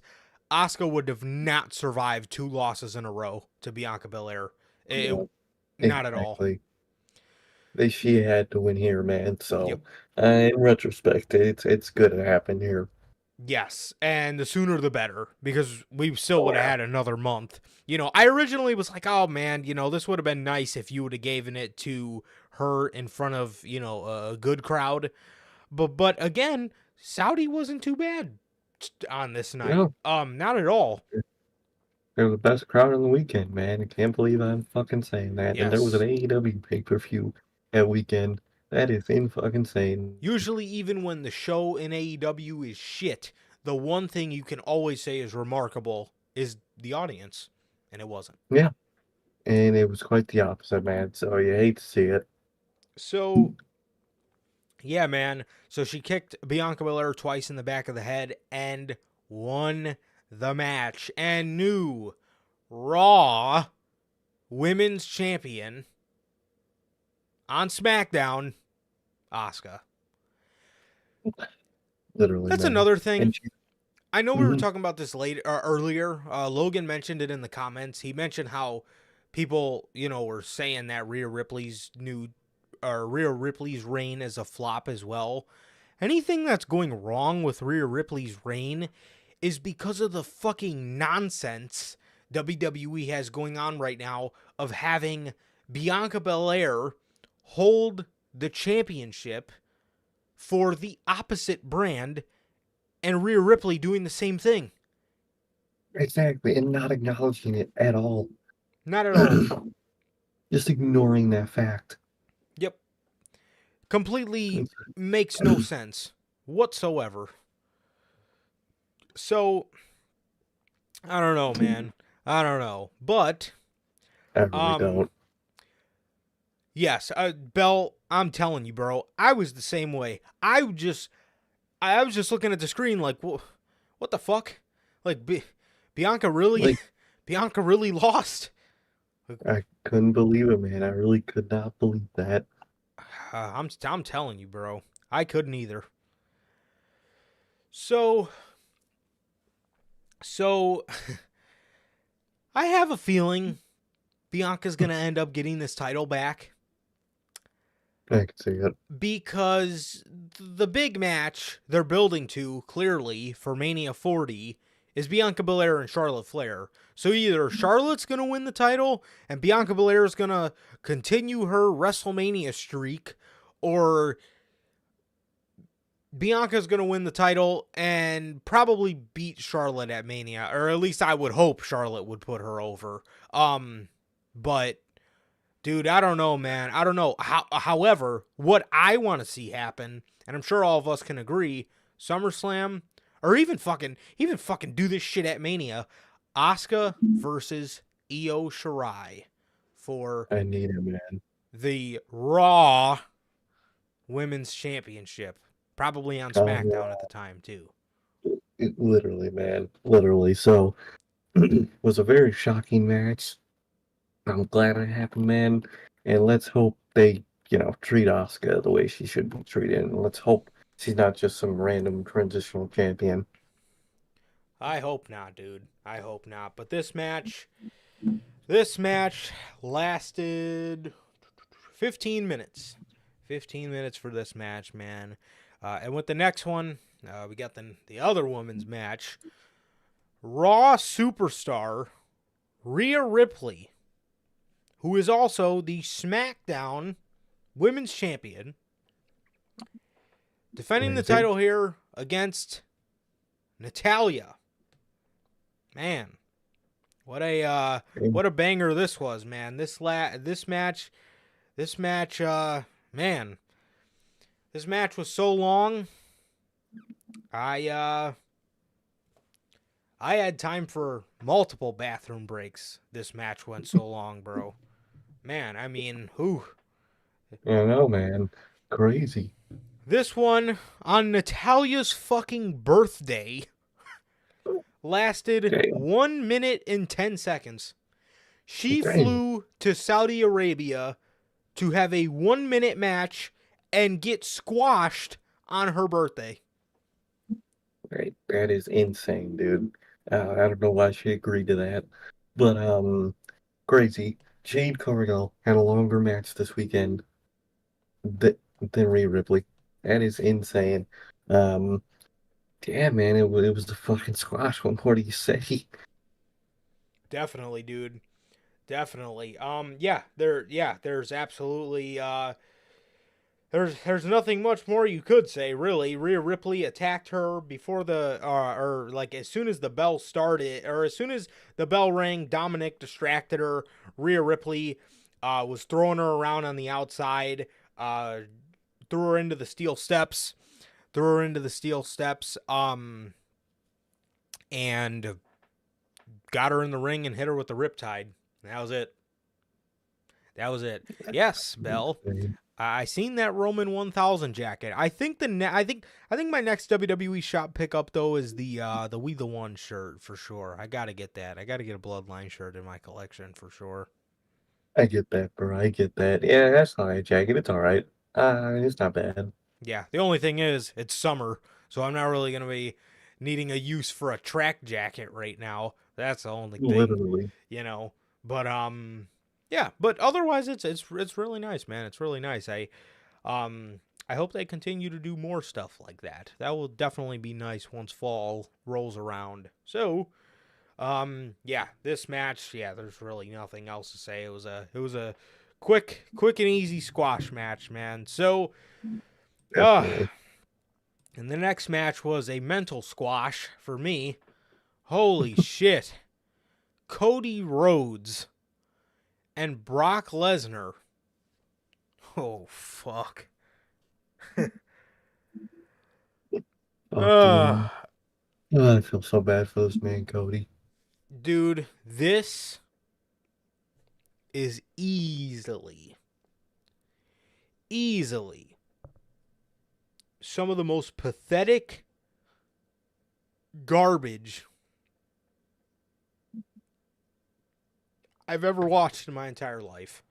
Asuka would have not survived 2 losses in a row to Bianca Belair. Not at all. She had to win here, man. So, Yep. In retrospect, it's good it happened here. Yes, and the sooner the better, because we still would have had another month. I originally was like, oh man, this would have been nice if you would have given it to her in front of, a good crowd. But again, Saudi wasn't too bad on this night. No. Not at all. They're the best crowd on the weekend, man. I can't believe I'm fucking saying that. Yes. And there was an AEW pay-per-view that weekend. That is insane. Usually, even when the show in AEW is shit, the one thing you can always say is remarkable is the audience. And it wasn't. Yeah. And it was quite the opposite, man. So you hate to see it. So, yeah, man. So she kicked Bianca Belair twice in the back of the head and won the match. And new Raw Women's Champion on SmackDown, Asuka. Literally. That's man. another thing. And I know we were talking about this earlier. Logan mentioned it in the comments. He mentioned how people, were saying that Rhea Ripley's reign is a flop as well. Anything that's going wrong with Rhea Ripley's reign is because of the fucking nonsense WWE has going on right now of having Bianca Belair hold the championship for the opposite brand and Rhea Ripley doing the same thing. exactly. And not acknowledging it at all. Not at all. Just ignoring that fact. Yep. Completely makes no sense whatsoever. So, I don't know, man. I don't know. But, I really don't. Yes, Belle, I'm telling you, bro, I was the same way. I I was just looking at the screen like, what the fuck? Like, Bianca really, Like, Bianca really lost. I couldn't believe it, man. I really could not believe that. I'm telling you, bro. I couldn't either. So I have a feeling Bianca's gonna end up getting this title back I can see it. because the big match they're building to clearly for Mania 40 is Bianca Belair and Charlotte Flair. So either Charlotte's gonna win the title and Bianca Belair is gonna continue her WrestleMania streak, or Bianca's going to win the title and probably beat Charlotte at Mania, or at least I would hope Charlotte would put her over. But dude, I don't know, man. I don't know. However, what I want to see happen, and I'm sure all of us can agree, SummerSlam, or even fucking do this shit at Mania, Asuka versus Io Shirai for I need it, man. the Raw Women's Championship. Probably on Oh, SmackDown at the time, too. literally, man. Literally. So, was a very shocking match. I'm glad it happened, man. And let's hope they, treat Asuka the way she should be treated. And let's hope she's not just some random transitional champion. I hope not, dude. I hope not. But this match lasted 15 minutes. 15 minutes for this match, man. And with the next one, we got the other women's match. Raw superstar Rhea Ripley, who is also the SmackDown Women's Champion, defending the title here against Natalya. Man, what a banger this was, man. This match, man. This match was so long. I had time for multiple bathroom breaks. This match went so long, bro. Man, I mean, whew. I know, man. Crazy. This one on Natalya's fucking birthday lasted Damn. 1 minute and 10 seconds. She Damn. flew to Saudi Arabia to have a 1 minute match and get squashed on her birthday. Right. That is insane, dude. I don't know why she agreed to that. But, crazy. Jade Cargill had a longer match this weekend than Rhea Ripley. That is insane. Yeah, man, it was the fucking squash. What more do you say? Definitely, dude. Definitely. There's absolutely there's nothing much more you could say, really. Rhea Ripley attacked her before or like as soon as the bell started, or as soon as the bell rang, Dominic distracted her. Rhea Ripley was throwing her around on the outside, threw her into the steel steps, and got her in the ring and hit her with the riptide. That was it. Yes, Bell. I seen that Roman 1000 jacket. I think I think my next WWE shop pickup though is the We the One shirt for sure. I gotta get that. I gotta get a Bloodline shirt in my collection for sure. I get that, bro. I get that. Yeah, that's all right, jacket. It's all right. It's not bad. Yeah. The only thing is it's summer, so I'm not really gonna be needing a use for a track jacket right now. That's the only thing. Literally. But yeah, but otherwise it's really nice, man. It's really nice. I hope they continue to do more stuff like that. That will definitely be nice once fall rolls around. So, yeah, this match, yeah, there's really nothing else to say. It was a quick and easy squash match, man. So, and the next match was a mental squash for me. Holy shit. Cody Rhodes and Brock Lesnar. Oh, fuck. I feel so bad for this man, Cody. Dude, this is easily some of the most pathetic garbage I've ever watched in my entire life.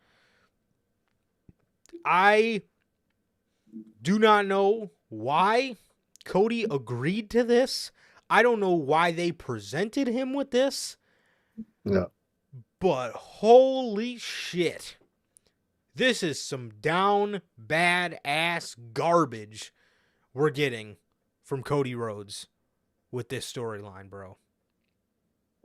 I do not know why Cody agreed to this. I don't know why they presented him with this. No. But holy shit. This is some down bad ass garbage we're getting from Cody Rhodes with this storyline, bro.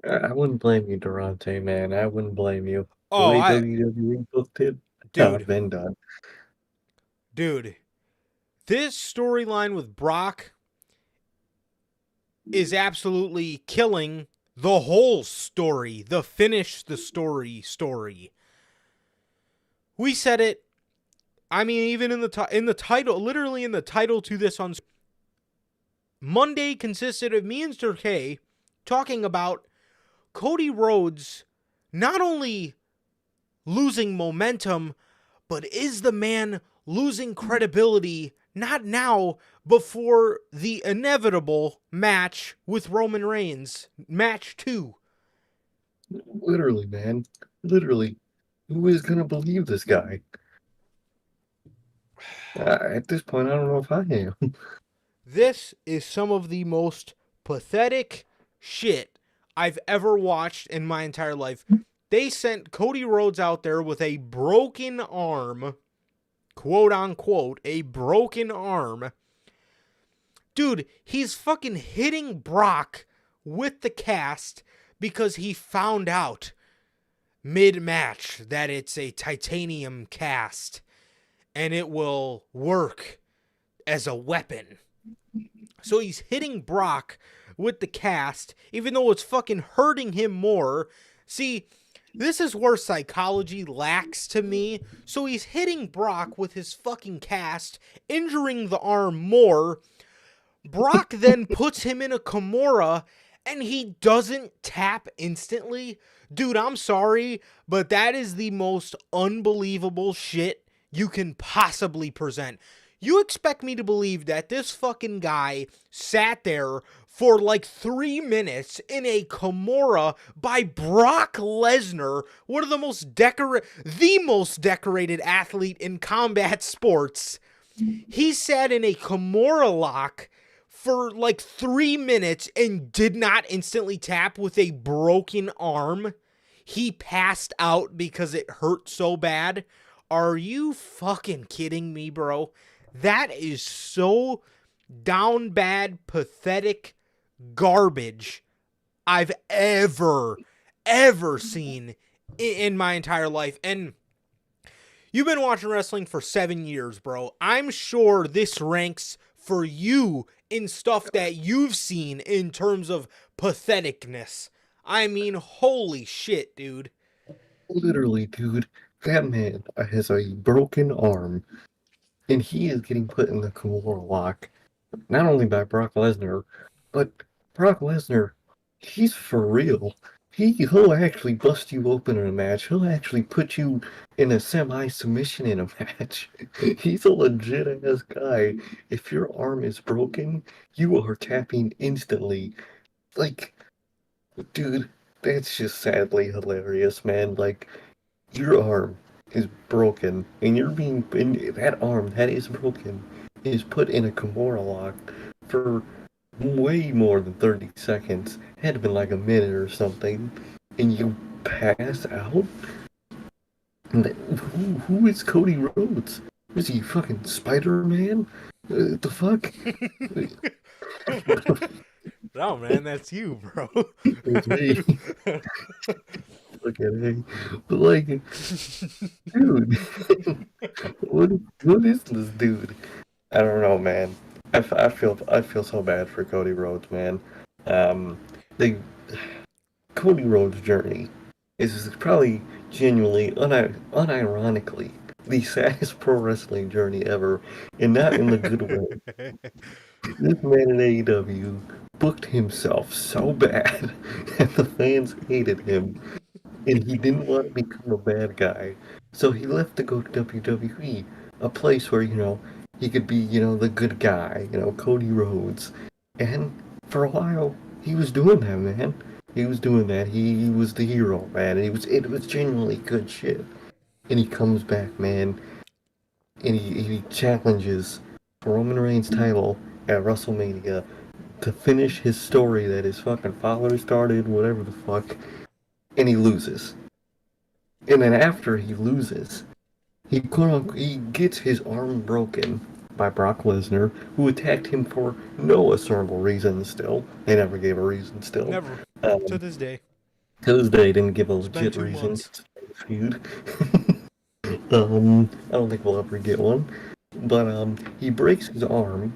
I wouldn't blame you, Durante, man. I wouldn't blame you. The Oh, way WWE booked it, dude, been done. Dude, this storyline with Brock is absolutely killing the whole story, the finish the story. We said it. I mean, even in the title, literally in the title to this on Monday consisted of me and Sir K talking about Cody Rhodes not only losing momentum, but is the man losing credibility not now, before the inevitable match with Roman Reigns, match 2. Literally, man. Literally. Who is going to believe this guy? At this point, I don't know if I am. This is some of the most pathetic shit I've ever watched in my entire life. They sent Cody Rhodes out there with a broken arm, quote unquote, a broken arm. Dude, he's fucking hitting Brock with the cast because he found out mid-match that it's a titanium cast and it will work as a weapon. So he's hitting Brock with the cast, even though it's fucking hurting him more. See, this is where psychology lacks to me. So he's hitting Brock with his fucking cast, injuring the arm more. Brock then puts him in a Kimura, and he doesn't tap instantly. Dude, I'm sorry, but that is the most unbelievable shit you can possibly present. You expect me to believe that this fucking guy sat there for like 3 minutes in a Kimura by Brock Lesnar, one of the most decorated athlete in combat sports. He sat in a Kimura lock for like 3 minutes and did not instantly tap with a broken arm. He passed out because it hurt so bad. Are you fucking kidding me, bro? That is so down bad, pathetic garbage I've ever seen in my entire life. And you've been watching wrestling for 7 years, bro. I'm sure this ranks for you in stuff that you've seen in terms of patheticness. I mean, holy shit, dude. Literally, dude. That man has a broken arm, and he is getting put in the Kimura lock, not only by Brock Lesnar, but Brock Lesnar, he's for real. He'll actually bust you open in a match. He'll actually put you in a semi-submission in a match. He's a legit-ass guy. If your arm is broken, you are tapping instantly. Like, dude, that's just sadly hilarious, man. Like, your arm is broken, and that arm that is broken is put in a Kimura lock for way more than 30 seconds. It had been like a minute or something, and you pass out? Who is Cody Rhodes? Is he fucking Spider-Man? The fuck? No, man, that's you, bro. It's me. Look at it. But like, dude, what is this dude? I don't know, man. I feel so bad for Cody Rhodes, man. The Cody Rhodes' journey is probably genuinely, unironically, the saddest pro wrestling journey ever, and not in the good way. This man in AEW booked himself so bad, and the fans hated him, and he didn't want to become a bad guy, so he left to go to WWE, a place where, He could be, the good guy, Cody Rhodes. And for a while, he was doing that, man. He was doing that. He was the hero, man. And it was genuinely good shit. And he comes back, man, and he challenges Roman Reigns' title at WrestleMania to finish his story that his fucking father started, whatever the fuck, and he loses. And then after he loses, he gets his arm broken by Brock Lesnar, who attacked him for no discernible reason still. They never gave a reason still. Never. To Um, this day. to this day, didn't give a It's been legit 2 reason months. to start the feud. I don't think we'll ever get one. But he breaks his arm,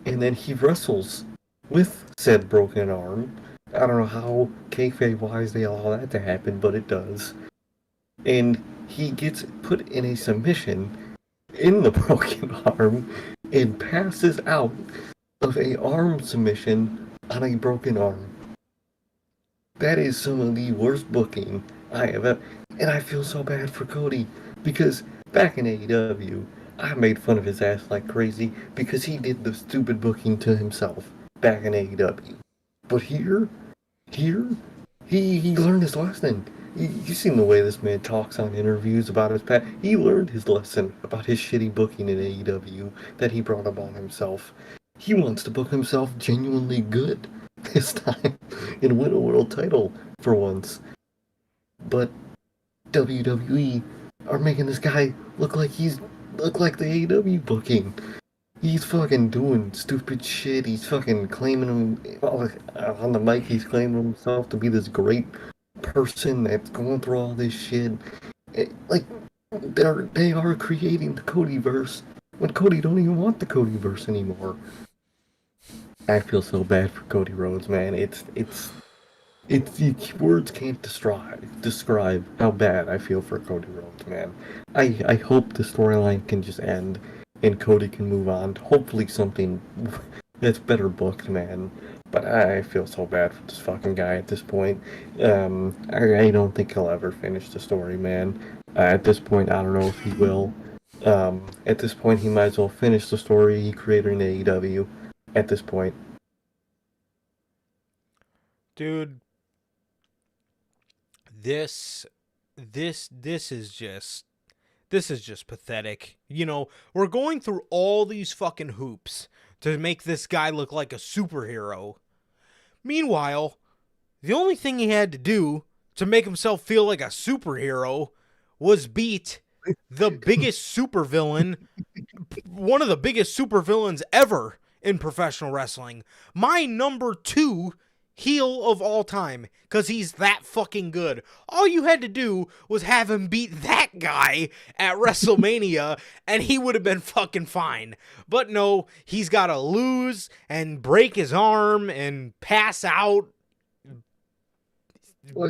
and then he wrestles with said broken arm. I don't know how kayfabe wise they allow that to happen, but it does. And he gets put in a submission in the broken arm and passes out of a arm submission on a broken arm. That is some of the worst booking I have ever. And I feel so bad for Cody because back in AEW, I made fun of his ass like crazy because he did the stupid booking to himself back in AEW. But here, he learned his lesson. You seen the way this man talks on interviews about his past. He learned his lesson about his shitty booking in AEW that he brought upon himself. He wants to book himself genuinely good this time and win a world title for once. But WWE are making this guy look like the AEW booking. He's fucking doing stupid shit. He's fucking claiming him on the mic. He's claiming himself to be this great person that's going through all this shit. Like they are creating the Codyverse when Cody don't even want the Codyverse anymore. I feel so bad for Cody Rhodes, man. Words can't describe how bad I feel for Cody Rhodes, man. I hope the storyline can just end and Cody can move on. Hopefully something that's better booked, man. But I feel so bad for this fucking guy at this point. I don't think he'll ever finish the story, man. At this point, I don't know if he will. At this point, he might as well finish the story he created in AEW. At this point, Dude, this this is just pathetic. We're going through all these fucking hoops to make this guy look like a superhero. Meanwhile, the only thing he had to do to make himself feel like a superhero was beat the biggest supervillain, one of the biggest supervillains ever in professional wrestling. My number 2 heel of all time, because he's that fucking good. All you had to do was have him beat that guy at WrestleMania, and he would have been fucking fine. But no, he's got to lose and break his arm and pass out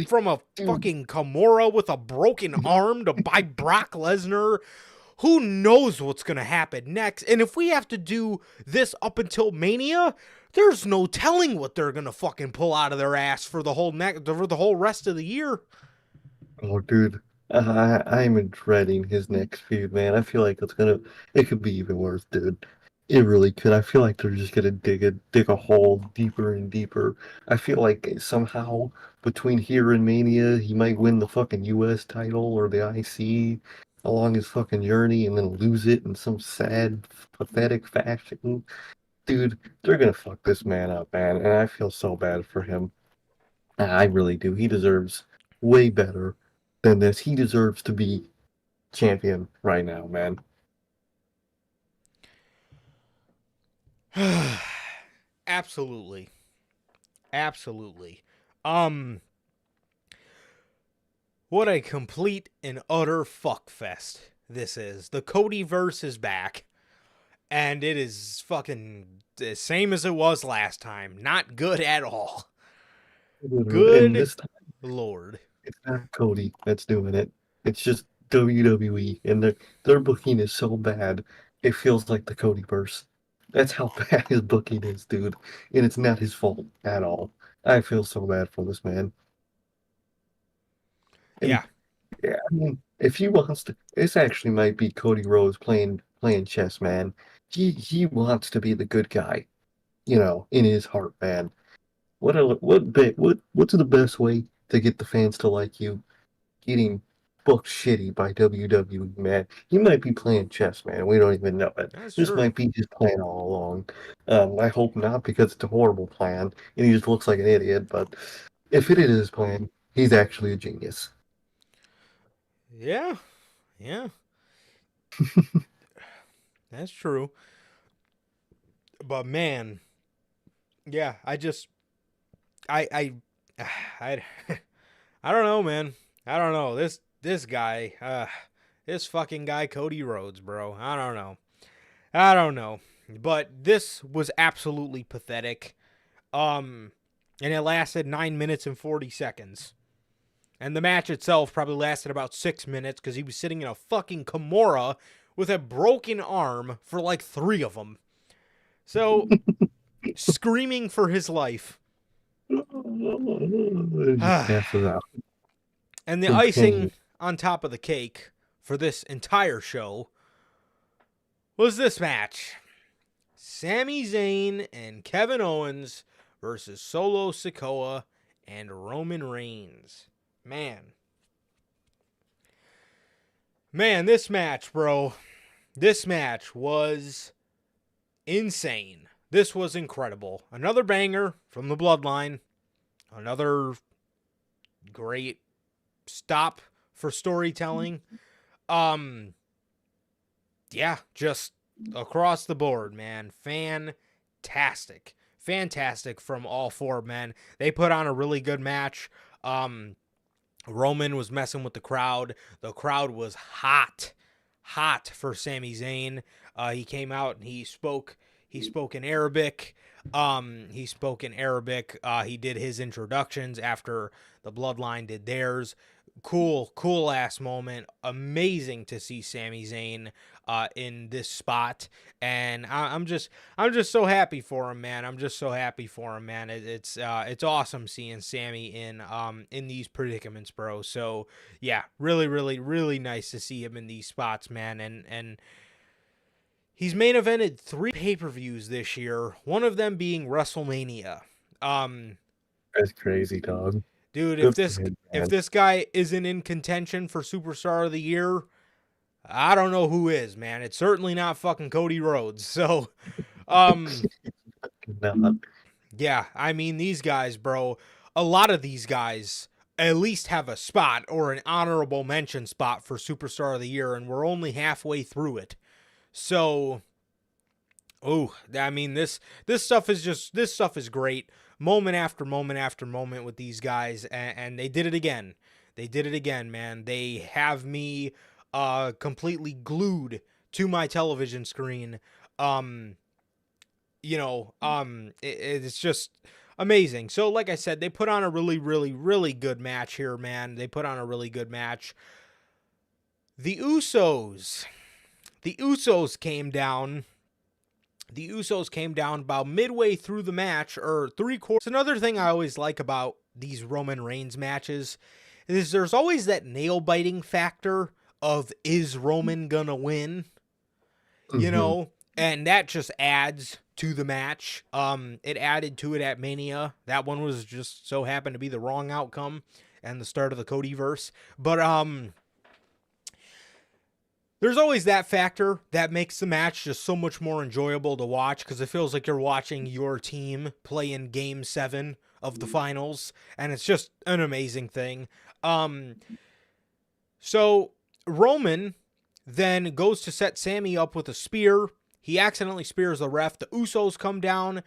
from a fucking Kimura with a broken arm by Brock Lesnar. Who knows what's going to happen next? And if we have to do this up until Mania, there's no telling what they're going to fucking pull out of their ass for the whole rest of the year. oh, dude, I'm dreading his next feud, man. I feel like it could be even worse, dude. It really could. I feel like they're just gonna dig a hole deeper and deeper. I feel like somehow between here and Mania, he might win the fucking U.S. title or the IC along his fucking journey, and then lose it in some sad, pathetic fashion. Dude, they're gonna fuck this man up, man, and I feel so bad for him. I really do. He deserves way better than this. He deserves to be champion right now, man. Absolutely. Absolutely. What a complete and utter fuckfest this is. The Codyverse is back, and it is fucking the same as it was last time. Not good at all. And Good this time, Lord. it's not Cody that's doing it. It's just WWE, and their booking is so bad, it feels like the Codyverse. That's how bad his booking is, dude. And it's not his fault at all. I feel so bad for this man. And Yeah. yeah, I mean, if he wants to, this actually might be Cody Rhodes playing chess, man. he wants to be the good guy, in his heart, man. What's the best way to get the fans to like you? Getting booked shitty by WWE, man. He might be playing chess, man. We don't even know it. That's This true. might be his plan all along. I hope not, because it's a horrible plan, and he just looks like an idiot. But if it is his plan, he's actually a genius. Yeah. Yeah. That's true. But man, yeah, I I I don't know, man. I don't know. This guy, this fucking guy Cody Rhodes, bro. I don't know. I don't know. But this was absolutely pathetic. And it lasted 9 minutes and 40 seconds. And the match itself probably lasted about 6 minutes because he was sitting in a fucking Kimura with a broken arm for like 3 of them. So, screaming for his life. It just passes out. And the In icing pain. on top of the cake for this entire show was this match. Sami Zayn and Kevin Owens versus Solo Sikoa and Roman Reigns. Man, this match, bro. This match was insane. This was incredible. Another banger from the Bloodline. Another great stop for storytelling. Yeah, just across the board, man. Fantastic. Fantastic from all 4 men. They put on a really good match. Roman was messing with the crowd. The crowd was hot for Sami Zayn. He came out and he spoke in Arabic. He did his introductions after the Bloodline did theirs. Cool ass moment. Amazing to see Sami Zayn in this spot, and I'm just so happy for him, man. It's awesome seeing Sami in these predicaments, bro. So yeah, really nice to see him in these spots, man. And he's main evented 3 pay-per-views this year, one of them being WrestleMania. That's crazy, dog. Dude, Good for him, if man. this guy isn't in contention for Superstar of the Year, I don't know who is, man. It's certainly not fucking Cody Rhodes. So, Not. yeah, I mean, these guys, bro, a lot of these guys at least have a spot or an honorable mention spot for Superstar of the Year, and we're only halfway through it. So, oh, I mean, this stuff is great. Moment after moment after moment with these guys, and they did it again. They did it again, man. They have me completely glued to my television screen. It's just amazing. So, like I said, they put on a really good match here, man. They put on a really good match. The Usos came down. The Usos came down about midway through the match, or 3/4. Another thing I always like about these Roman Reigns matches is there's always that nail-biting factor of, is Roman gonna win? You know? And that just adds to the match. It added to it at Mania. That one was just so happened to be the wrong outcome and the start of the Codyverse. But, there's always that factor that makes the match just so much more enjoyable to watch, because it feels like you're watching your team play in Game 7 of the finals, and it's just an amazing thing. So Roman then goes to set Sami up with a spear. He accidentally spears the ref. The Usos come down.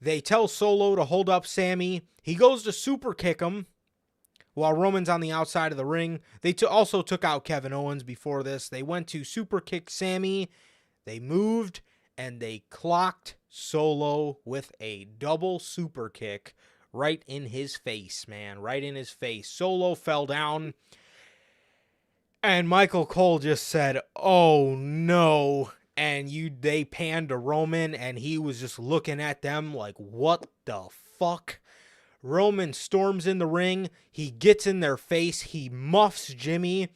They tell Solo to hold up Sami. He goes to super kick him while Roman's on the outside of the ring. They also took out Kevin Owens before this. They went to super kick Sami. They moved, and they clocked Solo with a double super kick right in his face, man. Right in his face. Solo fell down, and Michael Cole just said, "Oh, no." And they panned to Roman, and he was just looking at them like, what the fuck? Roman storms in the ring. He gets in their face. He muffs Jimmy.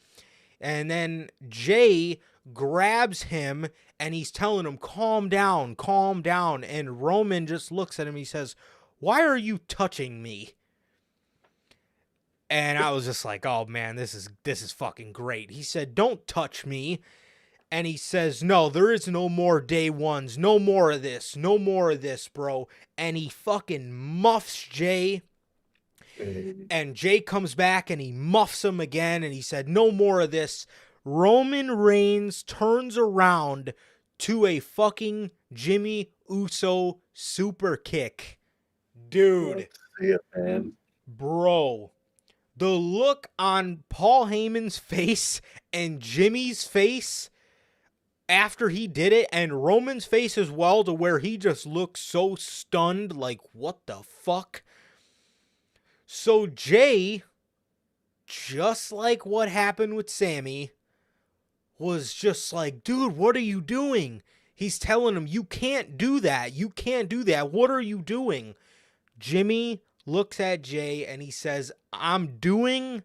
And then Jay grabs him, and he's telling him, calm down, calm down. And Roman just looks at him. He says, why are you touching me? And I was just like, oh man, this is fucking great. He said, don't touch me. And he says, no, there is no more day ones. No more of this. No more of this, bro. And he fucking muffs Jay. And Jay comes back and he muffs him again. And he said, no more of this. Roman Reigns turns around to a fucking Jimmy Uso super kick. Dude. Yeah, man. Bro. The look on Paul Heyman's face and Jimmy's face after he did it, and Roman's face as well, to where he just looks so stunned, like, what the fuck? So Jay, just like what happened with Sammy, was just like, dude, what are you doing? He's telling him, you can't do that. You can't do that. What are you doing? Jimmy looks at Jay and he says, I'm doing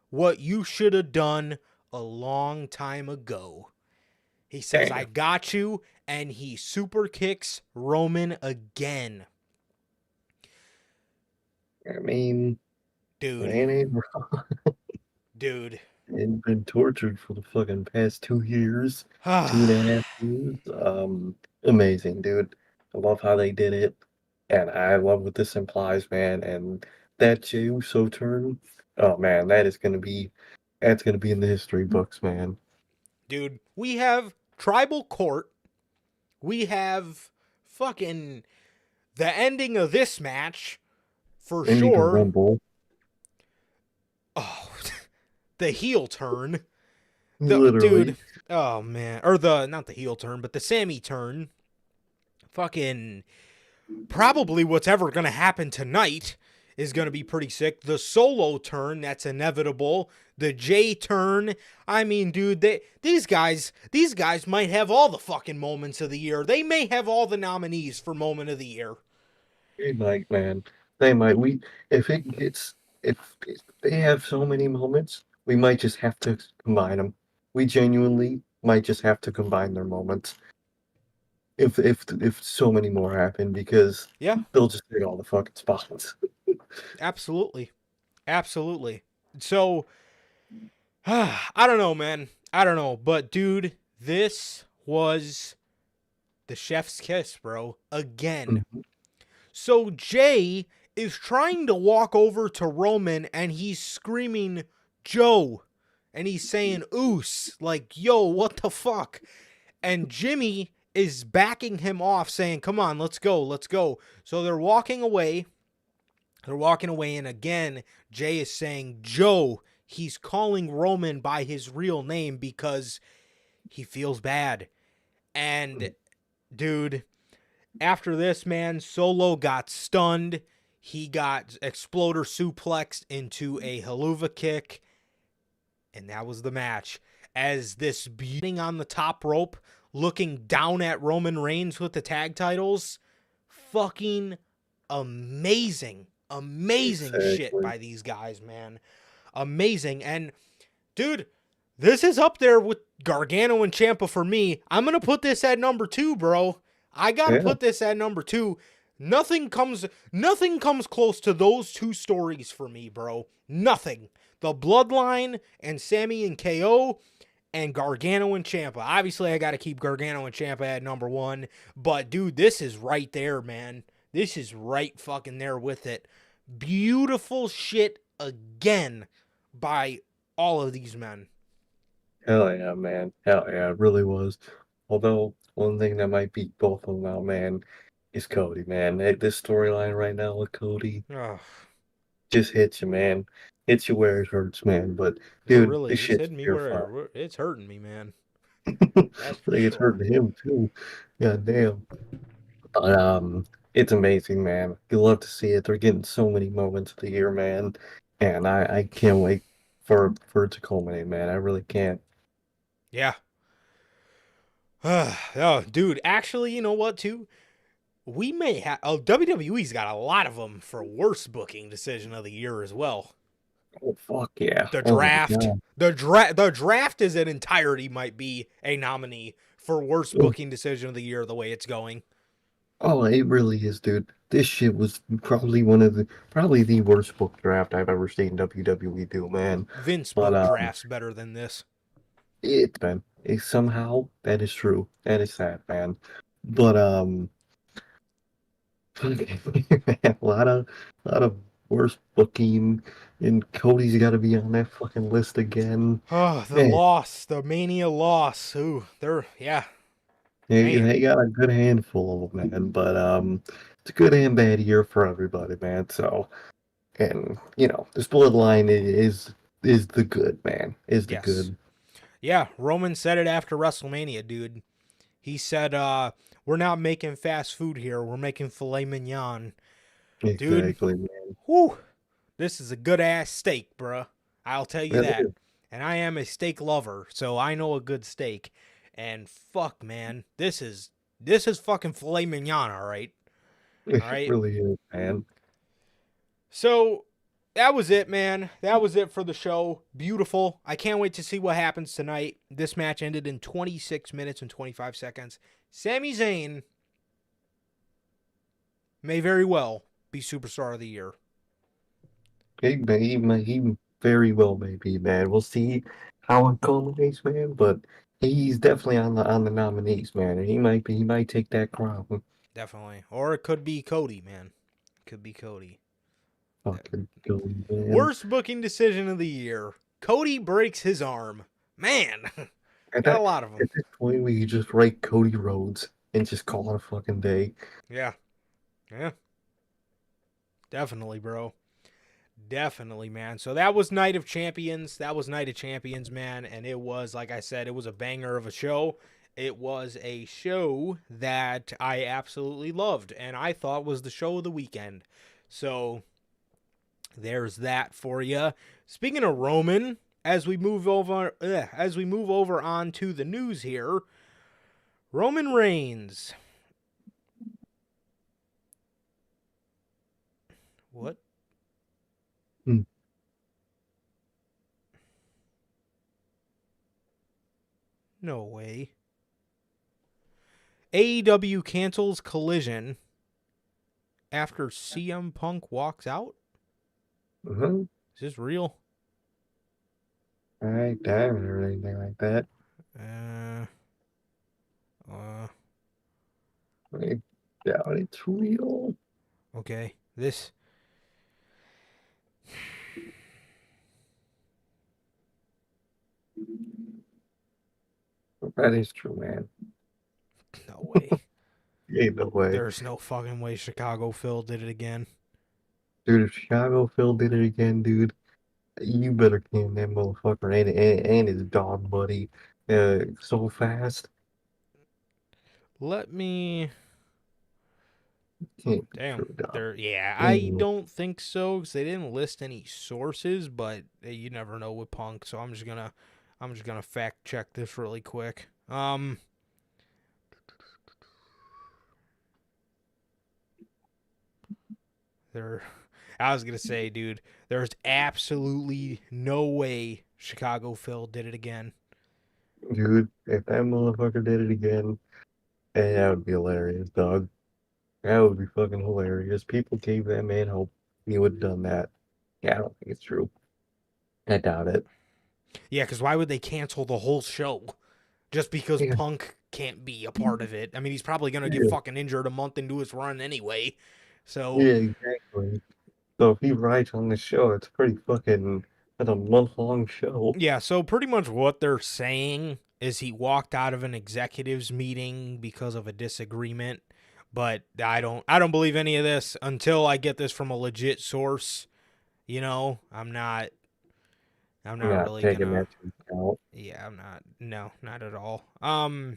what you should have done a long time ago. He says, Damn. I got you, and he super kicks Roman again. I mean, Dude. man ain't wrong. Dude. And been tortured for the fucking past 2 years, 2.5 years. Amazing, dude. I love how they did it, and I love what this implies, man. And that Jey Uso turn, oh man, that's gonna be in the history books, man. Dude, we have Tribal Court. We have fucking the ending of this match for They need to sure. Rumble. Oh, the heel turn. Literally. Dude, oh man. Or not the heel turn, but the Sammy turn. Fucking probably what's ever going to happen tonight is going to be pretty sick. The Solo turn, that's inevitable. The Jay turn. I mean, dude, these guys might have all the fucking moments of the year. They may have all the nominees for moment of the year. They might, man. They might. If they have so many moments, we might just have to combine them. We genuinely might just have to combine their moments. If so many more happen, because Yeah, they'll just take all the fucking spots. absolutely. So, I don't know, man. I don't know. But, dude, this was the chef's kiss, bro. Again. Mhm. So, Jay is trying to walk over to Roman, and he's screaming, Joe. And he's saying, Oos. Like, yo, what the fuck? And Jimmy is backing him off, saying, come on, let's go, let's go. So they're walking away. And again, Jay is saying, Joe. He's calling Roman by his real name because he feels bad. And, dude, after this, man, Solo got stunned. He got exploder suplexed into a haluva kick. And that was the match. As this beating on the top rope, looking down at Roman Reigns with the tag titles. Fucking amazing. Amazing shit by these guys, man. Amazing. And, dude, this is up there with Gargano and Ciampa for me. I'm going to put this at number 2, bro. I got to put this at number 2. Nothing comes close to those two stories for me, bro. Nothing. The Bloodline and Sammy and KO and Gargano and Ciampa. Obviously, I got to keep Gargano and Ciampa at number 1. But, dude, this is right there, man. This is right fucking there with it. Beautiful shit again by all of these men. Hell yeah, man. Hell yeah, it really was. Although, one thing that might beat both of them out, man, is Cody, man. This storyline right now with Cody just hits you, man. Hits you where it hurts, man. But, dude, really, this shit's hitting me where it's hurting me, man. I think it's hurting him, too. God damn. But, it's amazing, man. You love to see it. They're getting so many moments of the year, man. And I can't wait for it to culminate, man. I really can't. Yeah. Oh, dude, actually, you know what, too? We may have... WWE's got a lot of them for worst booking decision of the year as well. Oh fuck yeah! The Oh my draft, god! the draft as an entirety might be a nominee for worst Oh, booking decision of the year. The way it's going, oh, it really is, dude. This shit was probably the worst book draft I've ever seen WWE do, man. Vince But book drafts better than this. somehow that is true. That is sad, man. But a lot of worst booking, and Cody's got to be on that fucking list again. Oh, the Man, loss, the Mania loss. Ooh, yeah, man. they got a good handful of them, man. But it's a good and bad year for everybody, man. So, and this bloodline is the good, man. Is the Yes. good. Yeah, Roman said it after WrestleMania, dude. He said, we're not making fast food here. We're making filet mignon. Dude, Exactly, man. whew, this is a good ass steak, bruh. I'll tell you That that. is. And I am a steak lover, so I know a good steak. And fuck, man, this is fucking filet mignon, all right? It All right. really is, man. So that was it, man. That was it for the show. Beautiful. I can't wait to see what happens tonight. This match ended in 26 minutes and 25 seconds. Sami Zayn may very well be Superstar of the Year. He very well may be, man. We'll see how it culminates, man. But he's definitely on the nominees, man. And he might take that crown. Definitely. Or it could be Cody, man. Could be Cody. Fucking go, man. Worst booking decision of the year. Cody breaks his arm. Man, At got a that lot of them. at this point, we could just write Cody Rhodes and just call it a fucking day. Yeah. Yeah. Definitely, bro. Definitely, man. So that was Night of Champions. That was Night of Champions, man. And it was, like I said, it was a banger of a show. It was a show that I absolutely loved and I thought was the show of the weekend. So there's that for you. Speaking of Roman, as we move over on to the news here, Roman Reigns. What? Hmm. No way. AEW cancels Collision after CM Punk walks out? Uh-huh. Is this real? I haven't heard anything like that. Uh, I doubt it's real. okay. This. That is true, man. No way. Ain't no way. There's no fucking way Chicago Phil did it again. Dude, if Chicago Phil did it again, dude, you better can that motherfucker and his dog buddy so fast. Let me. Can't be Damn. true, dog. Yeah, I Mm. don't think so because they didn't list any sources, but you never know with Punk, so I'm just gonna fact check this really quick. There, I was gonna say, dude, there's absolutely no way Chicago Phil did it again. Dude, if that motherfucker did it again, that would be hilarious, dog. That would be fucking hilarious. People gave that man hope he would have done that. Yeah, I don't think it's true. I doubt it. Yeah, because why would they cancel the whole show just because Yeah, Punk can't be a part of it? I mean, he's probably gonna get yeah, fucking injured a month into his run anyway. So yeah, exactly. So if he writes on the show, it's pretty fucking, that's a month-long show. yeah, so pretty much what they're saying is he walked out of an executives meeting because of a disagreement, but I don't believe any of this until I get this from a legit source. I'm not Not really taking gonna. that into account. Yeah, I'm not. No, not at all. And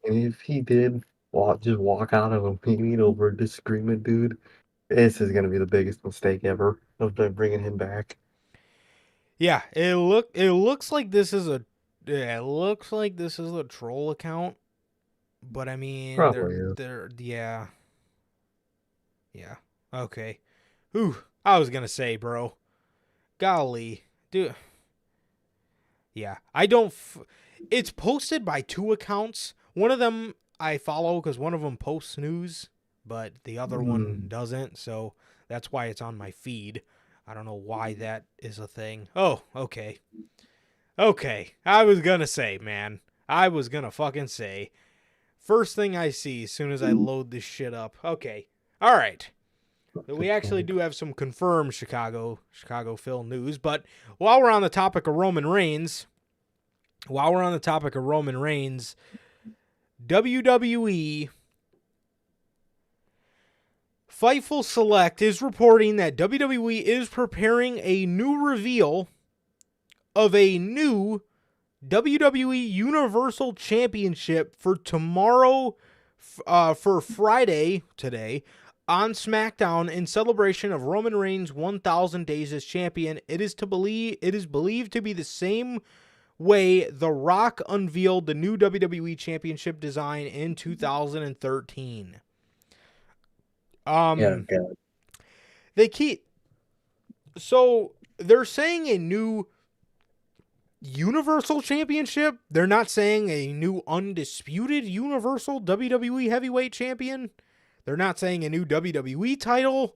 if he did just walk out of a meeting over a disagreement, dude, this is gonna be the biggest mistake ever of them bringing him back. Yeah, it looks like this is a yeah, it looks like this is a troll account, but I mean Probably is. they're yeah. Yeah. Okay. Ooh, I was gonna say, bro. golly, dude. Yeah, I don't. It's posted by 2 accounts. One of them I follow because one of them posts news, but the other one doesn't. So that's why it's on my feed. I don't know why that is a thing. Oh, okay. Okay. I was gonna say, man. I was gonna fucking say. First thing I see as soon as I load this shit up. Okay. All right. We actually do have some confirmed Chicago Phil news, but while we're on the topic of Roman Reigns, WWE Fightful Select is reporting that WWE is preparing a new reveal of a new WWE Universal Championship for tomorrow, for Friday today, on SmackDown in celebration of Roman Reigns' 1,000 days as champion. It is believed to be the same way The Rock unveiled the new WWE Championship design in 2013. Yeah, God. So they're saying a new Universal Championship. They're not saying a new undisputed Universal WWE Heavyweight Champion. They're not saying a new WWE title.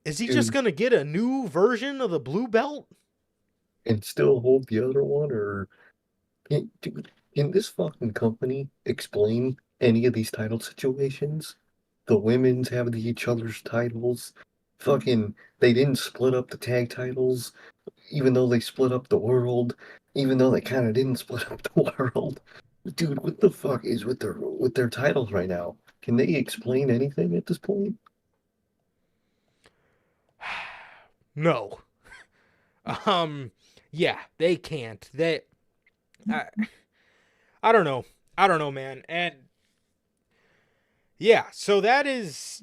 Is he just going to get a new version of the blue belt? And still hold the other one? Or can this fucking company explain any of these title situations? The women's have each other's titles. Fucking, they didn't split up the tag titles, even though they split up the world, even though they kind of didn't split up the world. Dude, what the fuck is with their titles right now? Can they explain anything at this point? No. Yeah, they can't. I don't know. I don't know, man. And yeah, so that's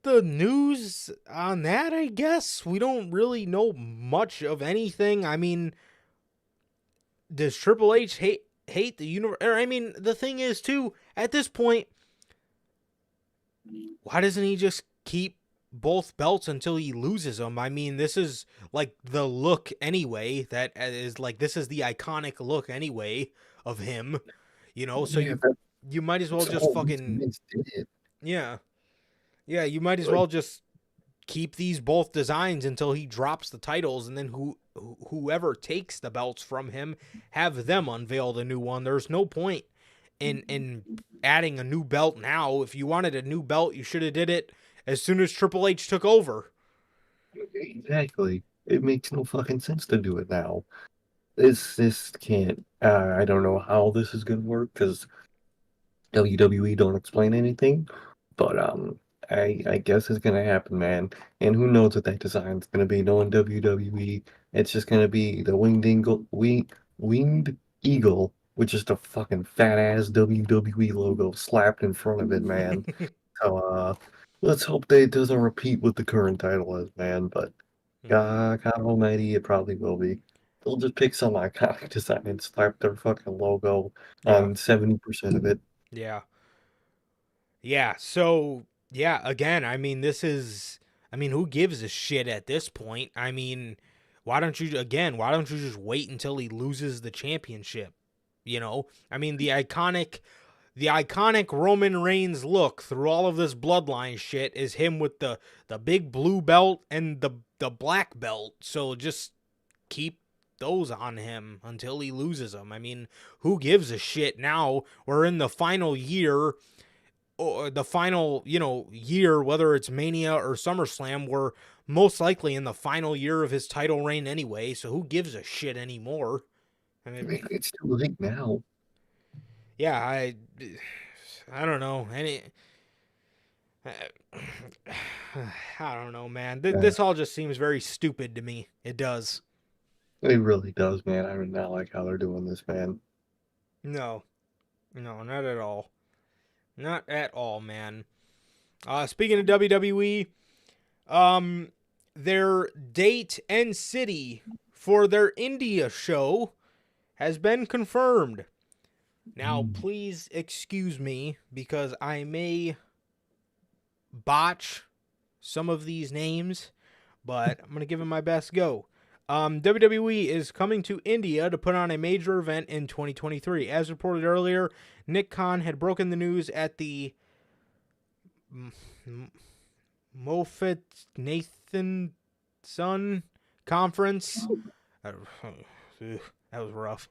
the news on that, I guess. We don't really know much of anything. I mean, does Triple H hate the universe? I mean, the thing is too, at this point, why doesn't he just keep both belts until he loses them? I mean, this is like the look anyway. That is like, this is the iconic look anyway of him, you know. So Yeah, you might as well that's just all fucking Vince did. yeah. You might as Like, well just keep these both designs until he drops the titles, and then whoever takes the belts from him, have them unveil the new one. There's no point in adding a new belt now. If you wanted a new belt, you should have did it as soon as Triple H took over. exactly. It makes no fucking sense to do it now. This can't. I don't know how this is gonna work because WWE don't explain anything. But I guess it's gonna happen, man. And who knows what that design's gonna be? Knowing WWE, it's just gonna be the winged eagle with just a fucking fat ass WWE logo slapped in front of it, man. So let's hope that it doesn't repeat what the current title is, man. But God Almighty, it probably will be. They'll just pick some iconic design and slap their fucking logo Yeah. on 70% of it. Yeah. Yeah. So, yeah, again, I mean, who gives a shit at this point? I mean, why don't you just wait until he loses the championship? You know, I mean, the iconic Roman Reigns look through all of this bloodline shit is him with the big blue belt and the black belt. So just keep those on him until he loses them. I mean, who gives a shit now? We're in the final year, or the final, year, whether it's Mania or SummerSlam. We're most likely in the final year of his title reign anyway, so who gives a shit anymore? I mean, It's too late now. yeah, I don't know. I don't know, man. This all just seems very stupid to me. It does. It really does, man. I do not like how they're doing this, man. No, not at all. Not at all, man. Speaking of WWE, their date and city for their India show has been confirmed. Now, please excuse me because I may botch some of these names, but I'm going to give it my best go. WWE is coming to India to put on a major event in 2023. As reported earlier, Nick Khan had broken the news at the Mofat Nathan Son conference. That was rough.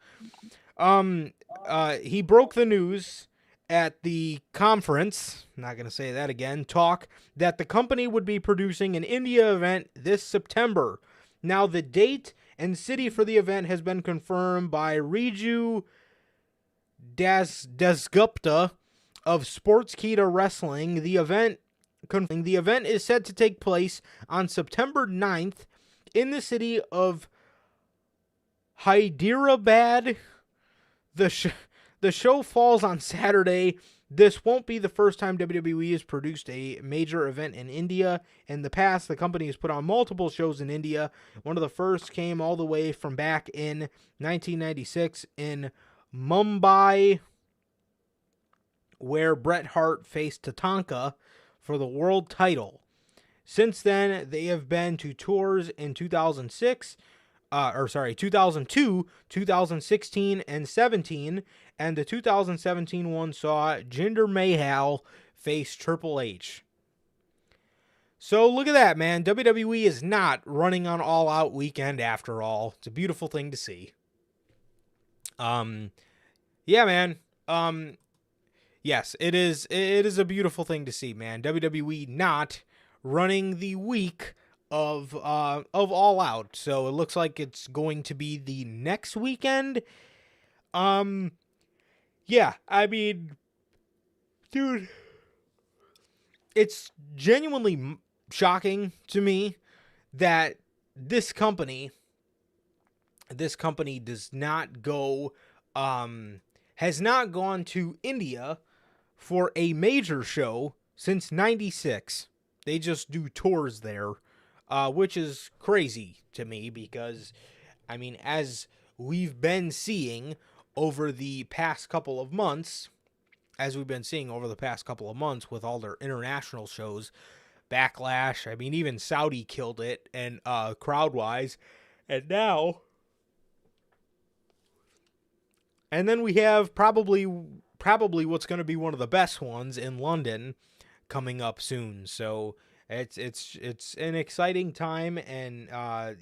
He broke the news at the conference, not going to say that again, talk, that the company would be producing an India event this September. Now, the date and city for the event has been confirmed by Riju Dasgupta of Sportskeeda Wrestling. The event is set to take place on September 9th in the city of Hyderabad. The show falls on Saturday. This won't be the first time WWE has produced a major event in India. In the past, the company has put on multiple shows in India. One of the first came all the way from back in 1996 in Mumbai, where Bret Hart faced Tatanka for the world title. Since then, they have been to tours in 2002, 2016, and 17, and the 2017 one saw Jinder Mahal face Triple H. So look at that, man. WWE is not running on All Out weekend after all. It's a beautiful thing to see. Yeah, man. Yes, it is. It is a beautiful thing to see, man. WWE not running the week of All Out. So it looks like it's going to be the next weekend. Yeah, I mean, dude, it's genuinely shocking to me that this company does not go, has not gone to India for a major show since '96. They just do tours there, which is crazy to me because, I mean, as we've been seeing over the past couple of months, with all their international shows, Backlash, I mean, even Saudi killed it, and crowd-wise, and now, and then we have probably what's going to be one of the best ones in London coming up soon. So it's an exciting time, and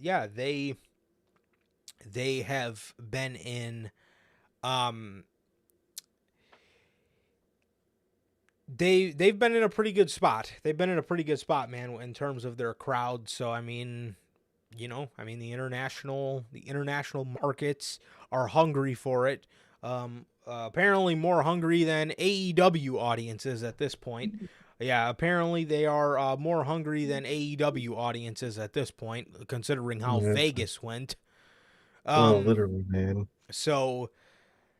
yeah, they have been in they've been in a pretty good spot. They've been in a pretty good spot, man, in terms of their crowd. So I mean, the international markets are hungry for it. Apparently more hungry than AEW audiences at this point. Yeah, apparently they are more hungry than AEW audiences at this point, considering how Vegas went. Literally, man. So,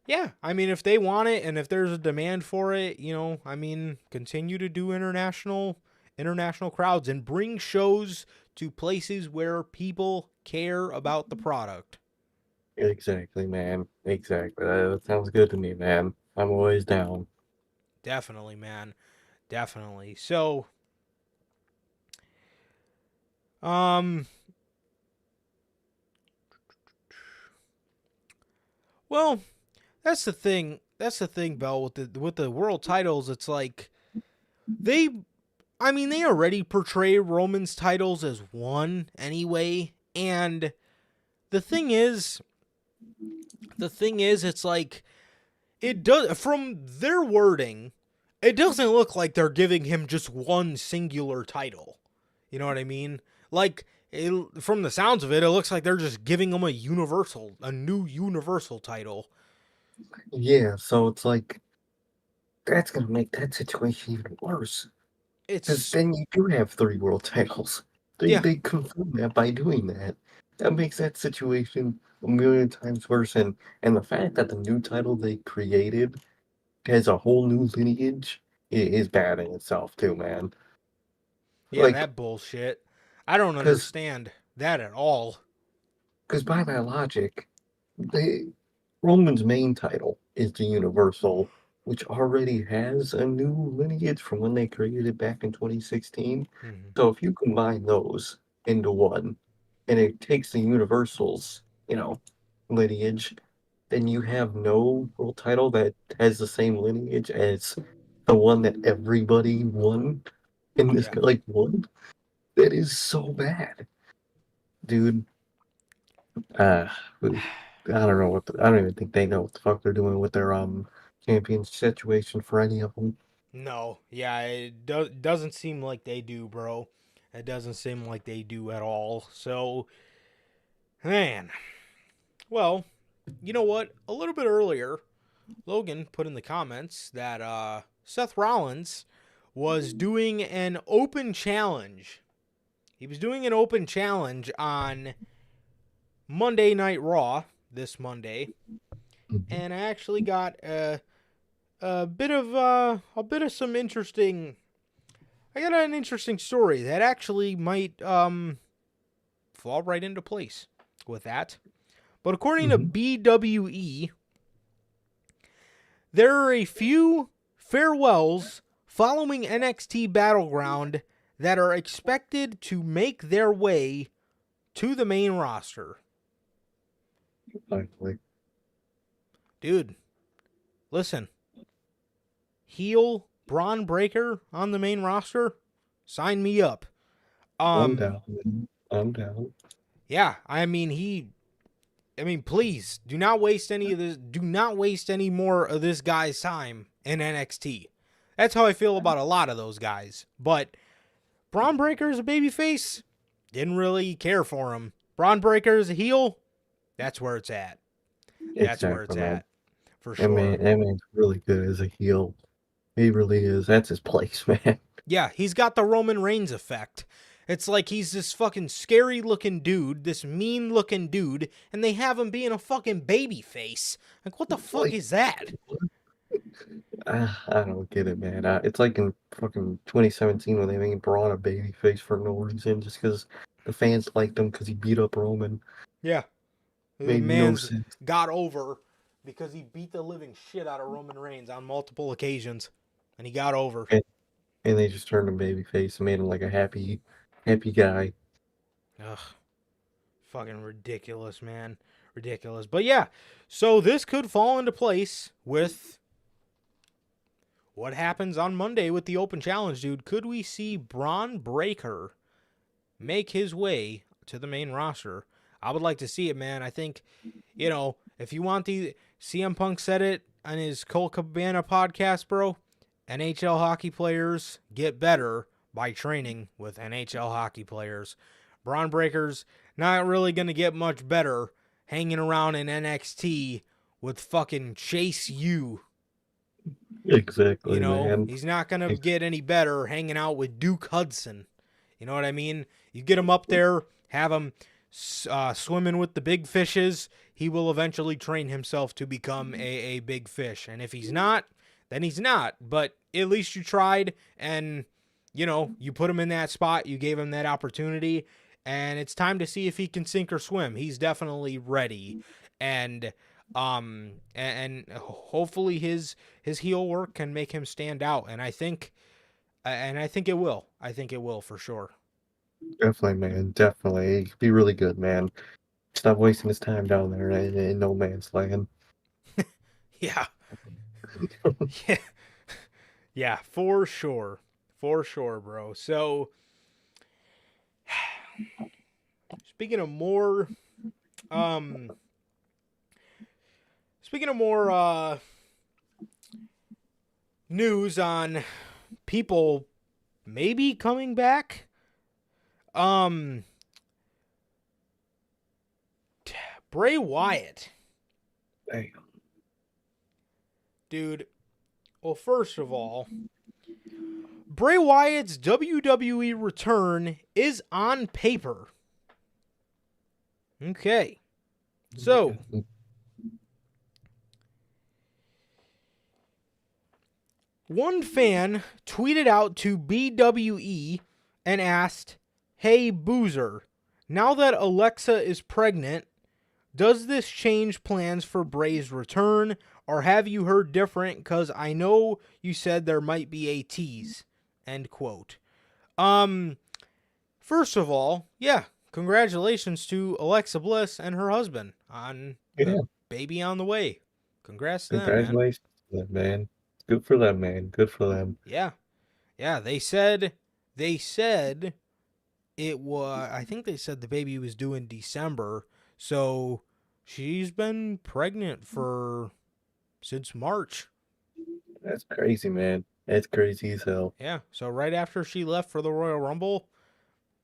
yeah, I mean, if they want it and if there's a demand for it, I mean, continue to do international crowds and bring shows to places where people care about the product. Exactly, man. Exactly. That sounds good to me, man. I'm always down. Definitely, man. Definitely. So, well, that's the thing. That's the thing, Bell, with the world titles. It's like they already portray Roman's titles as one anyway, and the thing is, it's like it does, from their wording, it doesn't look like they're giving him just one singular title. You know what I mean? Like, from the sounds of it, it looks like they're just giving him a new universal title. Yeah, so it's like, that's gonna make that situation even worse. Because then you do have 3 world titles. They confirm that by doing that. That makes that situation a million times worse. And the fact that the new title they created has a whole new lineage is bad in itself too, man. Yeah, like, that bullshit. I don't understand that at all. Because by that logic, Roman's main title is the Universal, which already has a new lineage from when they created it back in 2016. Mm-hmm. So if you combine those, into one, and it takes the Universal's, lineage, then you have no world title that has the same lineage as the one that everybody won in this Yeah. won. That is so bad, dude. I don't know I don't even think they know what the fuck they're doing with their champion situation for any of them. No, yeah, it doesn't seem like they do, bro. It doesn't seem like they do at all. So, man. Well, you know what? A little bit earlier, Logan put in the comments that Seth Rollins was doing an open challenge. He was doing an open challenge on Monday Night Raw this Monday, and I actually got a bit of some interesting. I got an interesting story that actually might fall right into place with that. But according to BWE, there are a few farewells following NXT Battleground that are expected to make their way to the main roster. Finally. Dude, listen. Heel Braun Breaker on the main roster? Sign me up. I'm down. I'm down. Yeah, I mean, please do not waste any of this. Do not waste any more of this guy's time in NXT. That's how I feel about a lot of those guys. But Braun Breaker is a babyface. Didn't really care for him. Braun Breaker is a heel. That's where it's at. That's where it's at. For sure. That man's really good as a heel. He really is. That's his place, man. Yeah, he's got the Roman Reigns effect. It's like he's this fucking scary looking dude, this mean looking dude, and they have him being a fucking baby face. Like, what the fuck is that? I don't get it, man. It's like in fucking 2017 when they made Braun a baby face for no reason, just because the fans liked him because he beat up Roman. Yeah. Made no sense. Got over because he beat the living shit out of Roman Reigns on multiple occasions. And he got over. And they just turned him babyface and made him like a happy guy. Ugh. Fucking ridiculous, man. Ridiculous. But yeah, so this could fall into place with what happens on Monday with the open challenge, dude. Could we see Braun Breaker make his way to the main roster? I would like to see it, man. I think, if you want CM Punk said it on his Cole Cabana podcast, bro. NHL hockey players get better by training with NHL hockey players. Braun Breaker's not really going to get much better hanging around in NXT with fucking Chase U. Exactly, man. He's not going to get any better hanging out with Duke Hudson. You know what I mean? You get him up there, have him swimming with the big fishes, he will eventually train himself to become a big fish. And if he's not, then he's not. But at least you tried, and, you put him in that spot. You gave him that opportunity, and it's time to see if he can sink or swim. He's definitely ready. And hopefully his heel work can make him stand out. And I think it will. I think it will for sure. Definitely, man. Definitely. He'd be really good, man. Stop wasting his time down there in no man's land. Yeah. Yeah. Yeah, for sure. For sure, bro. So, speaking of more news on people maybe coming back, Bray Wyatt. Damn. Dude, well, first of all, Bray Wyatt's WWE return is on paper. Okay. So, one fan tweeted out to BWE and asked, "Hey, Boozer, now that Alexa is pregnant, does this change plans for Bray's return, or have you heard different? Because I know you said there might be a tease." End quote. First of all, yeah, congratulations to Alexa Bliss and her husband on the baby on the way. Congrats to them, man. Congratulations to them, man. Good for them, man. Good for them. Yeah. Yeah, they said it was, I think they said the baby was due in December. So she's been pregnant since March. That's crazy, man. That's crazy as hell. Yeah. So right after she left for the Royal Rumble,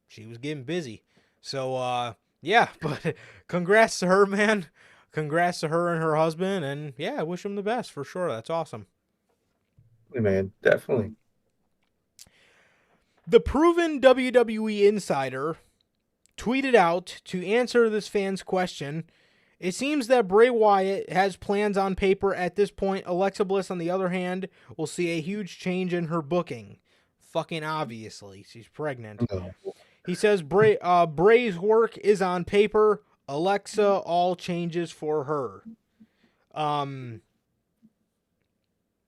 she was getting busy. So, yeah, but congrats to her, man. Congrats to her and her husband. And yeah, I wish them the best for sure. That's awesome. Hey, man, definitely. The proven WWE insider tweeted out to answer this fan's question. It seems that Bray Wyatt has plans on paper at this point. Alexa Bliss, on the other hand, will see a huge change in her booking. Fucking obviously. She's pregnant. No. He says Bray's work is on paper. Alexa, all changes for her.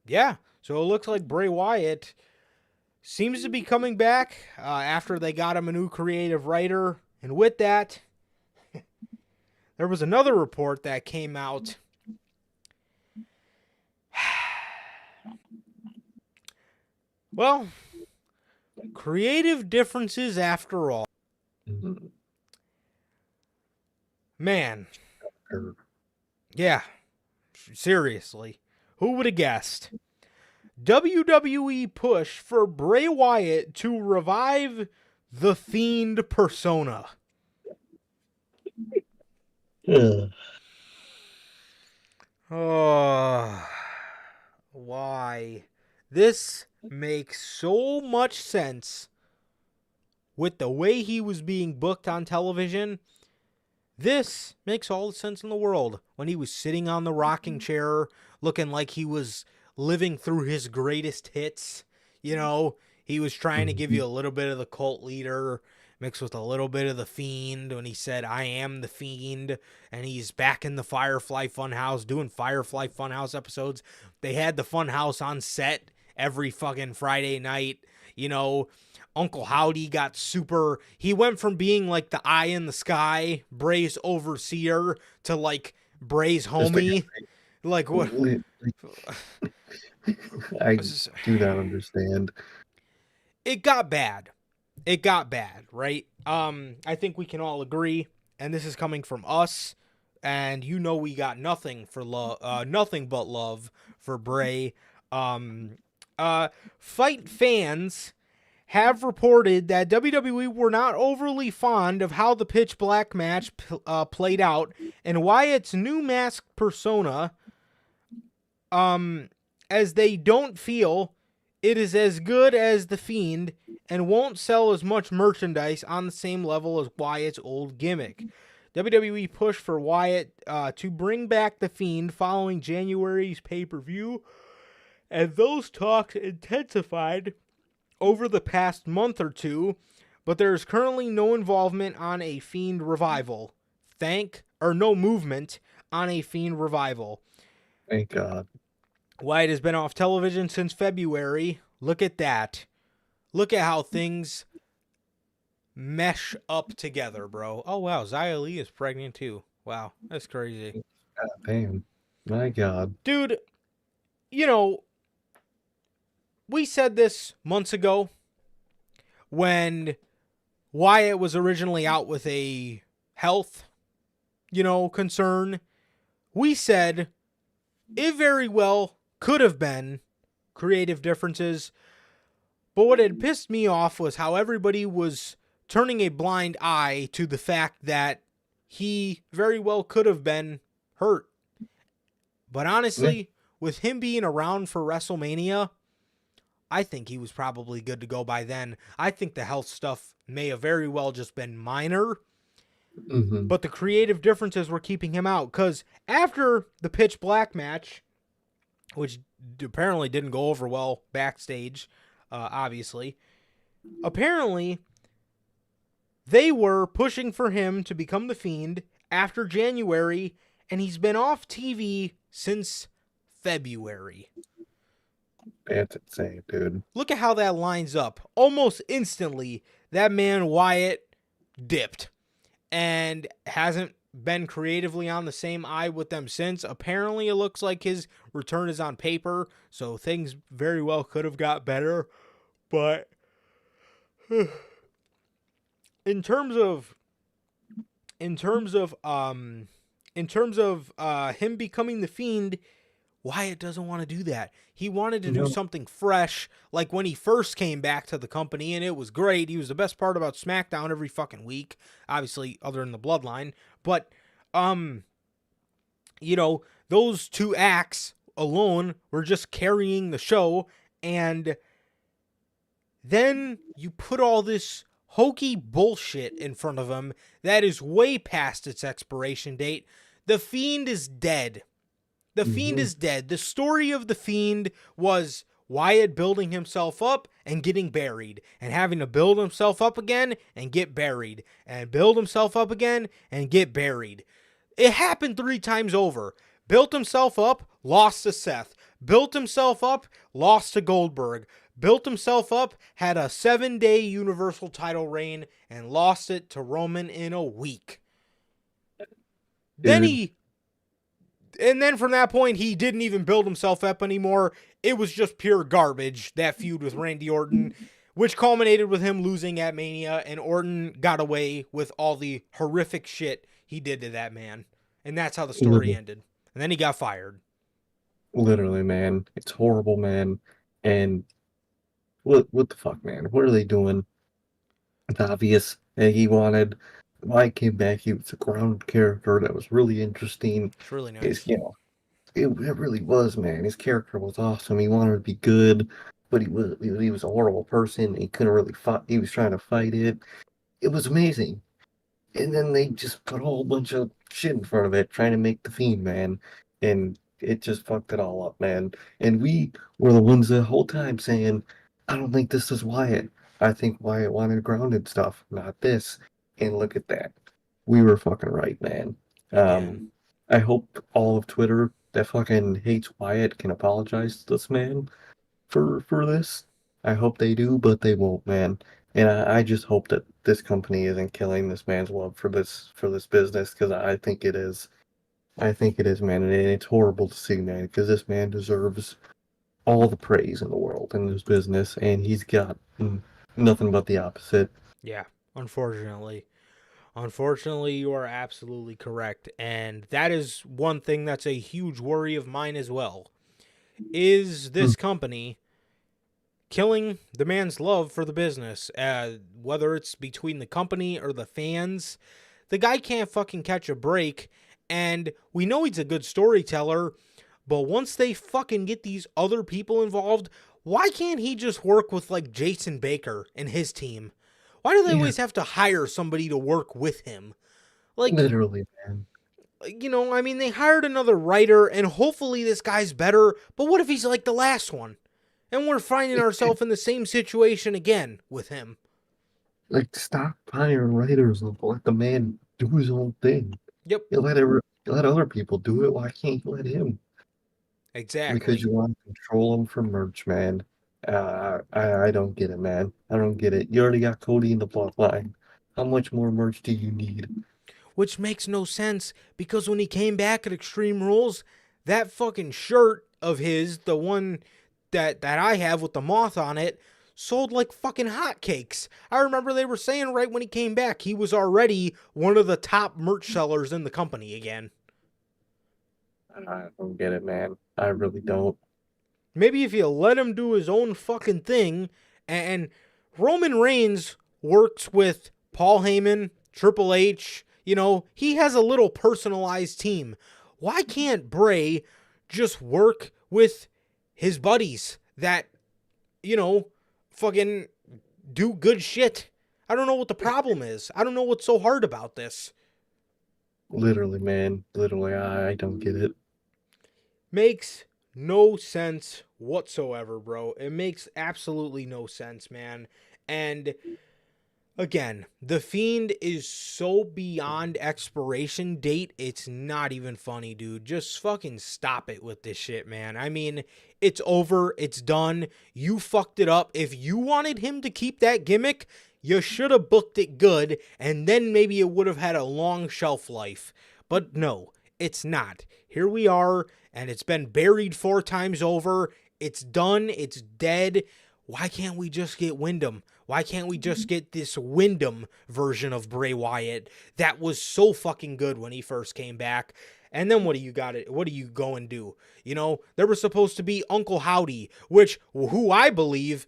Yeah, so it looks like Bray Wyatt seems to be coming back after they got him a new creative writer. And with that, there was another report that came out. Well, creative differences after all. Mhm. Man. Yeah. Seriously. Who would have guessed? WWE push for Bray Wyatt to revive the Fiend persona. Oh, why? This makes so much sense with the way he was being booked on television. This makes all the sense in the world. When he was sitting on the rocking chair, looking like he was living through his greatest hits. You know, he was trying to give you a little bit of the cult leader mixed with a little bit of the Fiend when he said, I am the Fiend. And he's back in the Firefly Funhouse doing Firefly Funhouse episodes. They had the Funhouse on set every fucking Friday night. You know, Uncle Howdy got super. He went from being like the eye in the sky, Bray's overseer, to like Bray's homie. Like what? I do not understand. It got bad. It got bad, right? I think we can all agree, and this is coming from us, and you know we got nothing for nothing but love for Bray. Fight fans have reported that WWE were not overly fond of how the Pitch Black match played out, and Wyatt's new mask persona, as they don't feel it is as good as The Fiend and won't sell as much merchandise on the same level as Wyatt's old gimmick. WWE pushed for Wyatt to bring back The Fiend following January's pay-per-view, and those talks intensified over the past month or two, but there is currently no involvement on a Fiend revival. No movement on a Fiend revival. Thank God. Wyatt has been off television since February. Look at that. Look at how things mesh up together, bro. Oh, wow. Xia Li is pregnant, too. Wow. That's crazy. God damn. My God. Dude, you know, we said this months ago when Wyatt was originally out with a health, concern. We said it very well could have been creative differences, but what had pissed me off was how everybody was turning a blind eye to the fact that he very well could have been hurt. But honestly, with him being around for WrestleMania, I think he was probably good to go by then. I think the health stuff may have very well just been minor, but the creative differences were keeping him out. Because after the Pitch Black match, which apparently didn't go over well backstage, obviously, apparently they were pushing for him to become the Fiend after January, and he's been off TV since February. That's insane, dude. Look at how that lines up. Almost instantly, that man Wyatt dipped and hasn't been creatively on the same eye with them since. Apparently, it looks like his return is on paper, so things very well could have got better. But in terms of him becoming the Fiend, Wyatt doesn't want to do that. He wanted to do something fresh, like when he first came back to the company, and it was great. He was the best part about SmackDown every fucking week, obviously, other than the Bloodline. But, those two acts alone were just carrying the show, and then you put all this hokey bullshit in front of him that is way past its expiration date. The Fiend is dead. The Fiend is dead. The story of The Fiend was Wyatt building himself up and getting buried, and having to build himself up again and get buried, and build himself up again and get buried. It happened 3 times over. Built himself up, lost to Seth. Built himself up, lost to Goldberg. Built himself up, had a 7-day Universal title reign, and lost it to Roman in a week. And then from that point, he didn't even build himself up anymore. It was just pure garbage, that feud with Randy Orton, which culminated with him losing at Mania, and Orton got away with all the horrific shit he did to that man. And that's how the story ended. And then he got fired. Literally, man. It's horrible, man. And what the fuck, man? What are they doing? It's obvious that he wanted. Why came back? He was a grounded character that was really interesting. It's really nice. It really was, man. His character was awesome. He wanted to be good, but he was a horrible person. He couldn't really fight. He was trying to fight it. It was amazing. And then they just put a whole bunch of shit in front of it, trying to make the Fiend, man. And it just fucked it all up, man. And we were the ones the whole time saying, I don't think this is Wyatt. I think Wyatt wanted grounded stuff, not this. And look at that. We were fucking right, man. I hope all of Twitter that fucking hates Wyatt can apologize to this man for this. I hope they do, but they won't, man. And I just hope that this company isn't killing this man's love for this business, because I think it is. I think it is, man. And it's horrible to see, man, because this man deserves all the praise in the world in this business, and he's got nothing but the opposite. Yeah, unfortunately. Unfortunately, you are absolutely correct. And that is one thing that's a huge worry of mine as well. Is this company killing the man's love for the business? Whether it's between the company or the fans, the guy can't fucking catch a break. And we know he's a good storyteller, but once they fucking get these other people involved, why can't he just work with like Jason Baker and his team? Why do they always have to hire somebody to work with him? Like, literally, man. I mean, they hired another writer, and hopefully this guy's better, but what if he's like the last one? And we're finding ourselves in the same situation again with him. Like, stop hiring writers and let the man do his own thing. Yep. You let other people do it. Why can't you let him? Exactly. Because you want to control him for merch, man. I don't get it, man. I don't get it. You already got Cody in the Bloodline. How much more merch do you need? Which makes no sense, because when he came back at Extreme Rules, that fucking shirt of his, the one that I have with the moth on it, sold like fucking hotcakes. I remember they were saying right when he came back, he was already one of the top merch sellers in the company again. I don't get it, man. I really don't. Maybe if you let him do his own fucking thing, and Roman Reigns works with Paul Heyman, Triple H, he has a little personalized team. Why can't Bray just work with his buddies that, fucking do good shit? I don't know what the problem is. I don't know what's so hard about this. Literally, man. Literally, I don't get it. Makes no sense whatsoever, bro. It makes absolutely no sense, man. And again, The Fiend is so beyond expiration date, it's not even funny, dude. Just fucking stop it with this shit, man. I mean, it's over. It's done. You fucked it up. If you wanted him to keep that gimmick, You should have booked it good, and then maybe it would have had a long shelf life. But no, it's not. Here we are, and it's been buried 4 times over. It's done. It's dead. Why can't we just get Wyndham? Why can't we just get this Wyndham version of Bray Wyatt that was so fucking good when he first came back? And then what do you go and do? You know, there was supposed to be Uncle Howdy, who I believe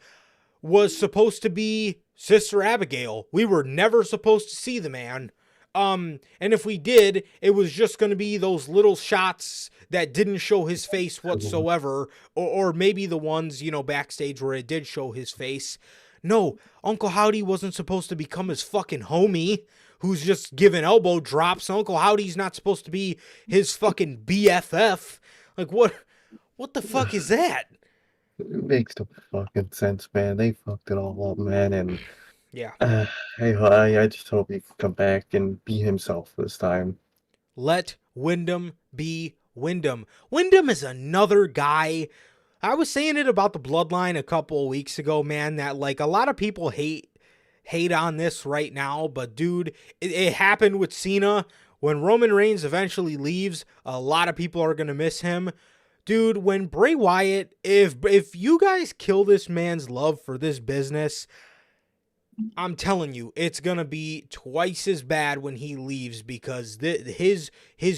was supposed to be Sister Abigail. We were never supposed to see the man. And if we did, it was just going to be those little shots that didn't show his face whatsoever, or maybe the ones, you know, backstage where it did show his face. No, Uncle Howdy wasn't supposed to become his fucking homie who's just giving elbow drops. Uncle Howdy's not supposed to be his fucking BFF. Like, what the fuck is that? It makes no fucking sense, man. They fucked it all up, man, and Yeah. I just hope he can come back and be himself this time. Let Wyndham be Wyndham. Wyndham is another guy. I was saying it about the Bloodline a couple of weeks ago, man, that like a lot of people hate on this right now, but dude, it happened with Cena. When Roman Reigns eventually leaves, a lot of people are going to miss him. Dude, when Bray Wyatt, if you guys kill this man's love for this business, I'm telling you, it's going to be twice as bad when he leaves, because his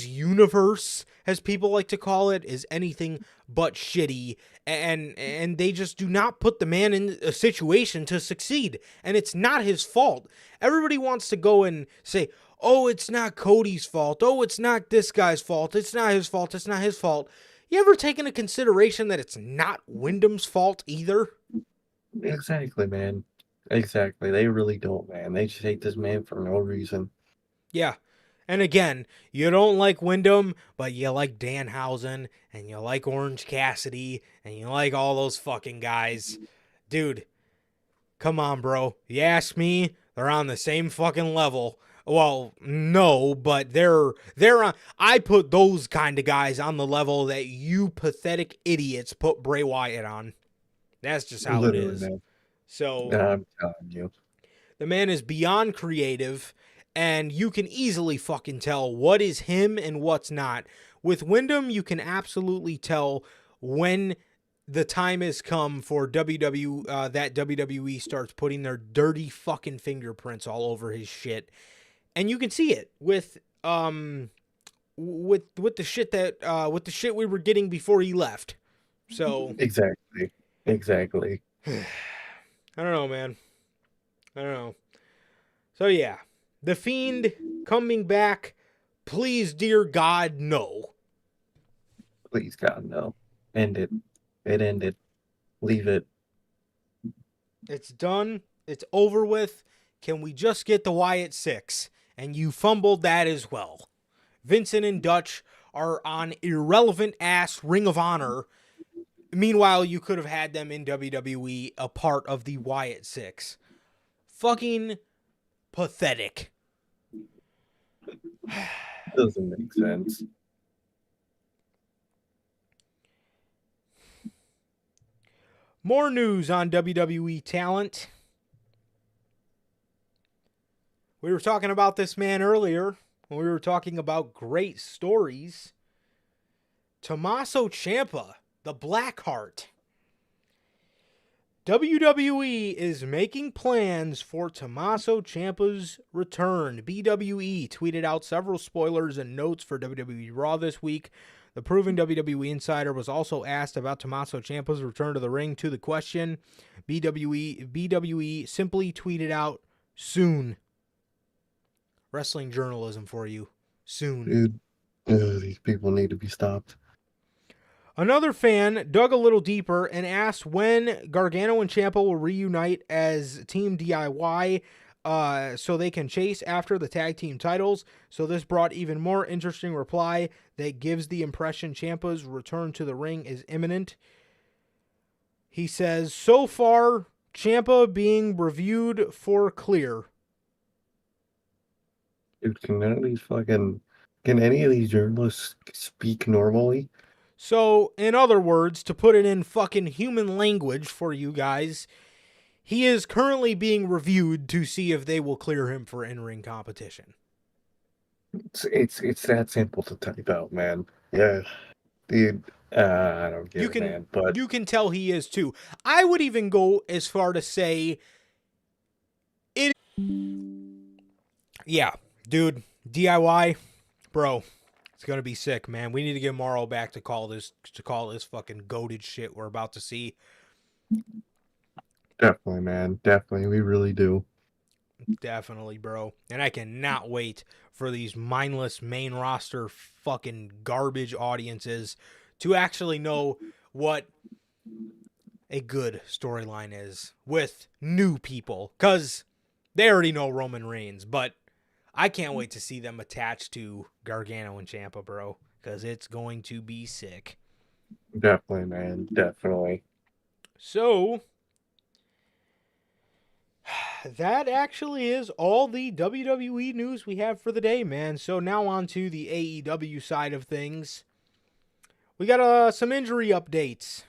universe, as people like to call it, is anything but shitty, and they just do not put the man in a situation to succeed, and it's not his fault. Everybody wants to go and say, oh, it's not Cody's fault, oh, it's not this guy's fault, it's not his fault, it's not his fault. You ever taken into consideration that it's not Wyndham's fault either? Exactly, man. Exactly. They really don't, man. They just hate this man for no reason. Yeah. And again, you don't like Wyndham, but you like Danhausen, and you like Orange Cassidy, and you like all those fucking guys. Dude, come on, bro. You ask me, they're on the same fucking level. Well, no, but they're on. I put those kind of guys on the level that you pathetic idiots put Bray Wyatt on. That's just how Literally, it is. man. So I'm telling you. the man is beyond creative, and you can easily fucking tell what is him and what's not. With Wyndham, you can absolutely tell when the time has come for that WWE starts putting their dirty fucking fingerprints all over his shit. And you can see it with the shit with the shit we were getting before he left. So Exactly. I don't know, man. I don't know. So yeah, The Fiend coming back. Please, dear God, no. Please, God, no. End it. It ended. Leave it. It's done. It's over with. Can we just get the Wyatt 6? And you fumbled that as well. Vincent and Dutch are on irrelevant ass Ring of Honor. Meanwhile, you could have had them in WWE, a part of the Wyatt 6. Fucking pathetic. Doesn't make sense. More news on WWE talent. We were talking about this man earlier when we were talking about great stories. Tommaso Ciampa, the Blackheart. WWE is making plans for Tommaso Ciampa's return. BWE tweeted out several spoilers and notes for WWE Raw this week. The proven WWE insider was also asked about Tommaso Ciampa's return to the ring. To the question, BWE simply tweeted out, soon. Wrestling journalism for you. Soon. Dude, these people need to be stopped. Another fan dug a little deeper and asked when Gargano and Ciampa will reunite as Team DIY so they can chase after the tag team titles. So this brought even more interesting reply that gives the impression Ciampa's return to the ring is imminent. He says, so far, Ciampa being reviewed for clear. Dude, can any of these journalists speak normally? So, in other words, to put it in fucking human language for you guys, he is currently being reviewed to see if they will clear him for in-ring competition. It's that simple to type out, man. Yeah, dude. I don't get it, man. But you can tell he is too. I would even go as far to say it. Yeah, dude, DIY, bro. It's gonna be sick, man. We need to get Morrow back to call this fucking goated shit we're about to see. definitely, man. Definitely, we really do. Definitely, bro. And I cannot wait for these mindless main roster fucking garbage audiences to actually know what a good storyline is with new people. Because they already know Roman Reigns, but I can't wait to see them attached to Gargano and Ciampa, bro. Because it's going to be sick. Definitely, man. Definitely. So, that actually is all the WWE news we have for the day, man. So now on to the AEW side of things. We got some injury updates.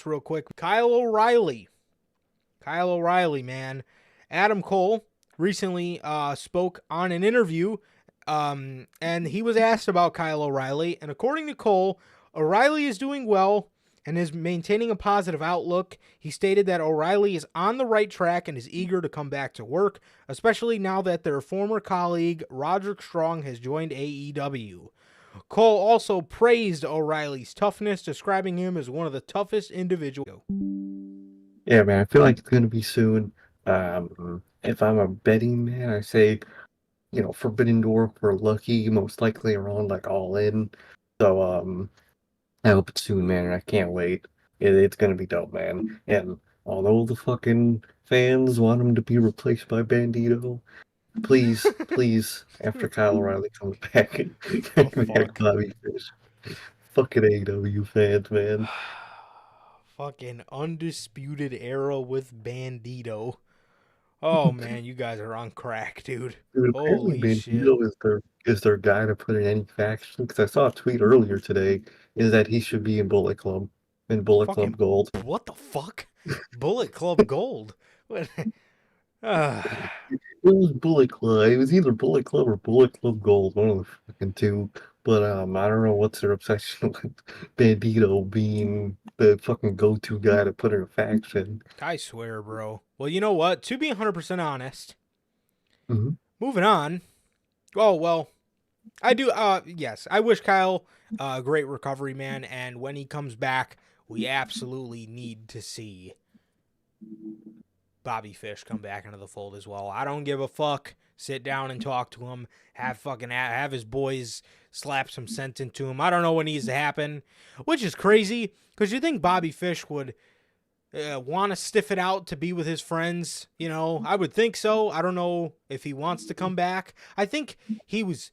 Real quick. Kyle O'Reilly, man. Adam Cole recently spoke on an interview, and he was asked about Kyle O'Reilly. And according to Cole, O'Reilly is doing well and is maintaining a positive outlook. He stated that O'Reilly is on the right track and is eager to come back to work, especially now that their former colleague Roderick Strong has joined AEW. Cole also praised O'Reilly's toughness, describing him as one of the toughest individuals. Yeah, man. I feel like it's gonna be soon. If I'm a betting man, I say, Forbidden Door for Lucky, most likely around like All In. So, I hope it's soon, man, and I can't wait. It's gonna be dope, man. And although the fucking fans want him to be replaced by Bandito, please, after Kyle O'Reilly comes back, Oh, bring back fuck. Bobby Fish. Fucking AEW fans, man. Fucking undisputed era with Bandito. Oh man, you guys are on crack, dude. Dude, apparently Holy shit. Bandito is their guy to put in any faction. Because I saw a tweet earlier today, is that he should be in Bullet Club Fucking Gold. what the fuck? Bullet Club Gold. What? It was Bullet Club. It was either Bullet Club or Bullet Club Gold, one of the fucking two. But I don't know what's their obsession with Bandito being the fucking go-to guy to put in a faction. I swear, bro. Well, you know what? To be 100% honest, Hmm. moving on. Oh, well, I do. Yes, I wish Kyle a great recovery, man. And when he comes back, we absolutely need to see Bobby Fish come back into the fold as well. I don't give a fuck. Sit down and talk to him. Have his boys slap some sense into him. I don't know what needs to happen, which is crazy because you think Bobby Fish would want to stiff it out to be with his friends. You know, I would think so. I don't know if he wants to come back. I think he was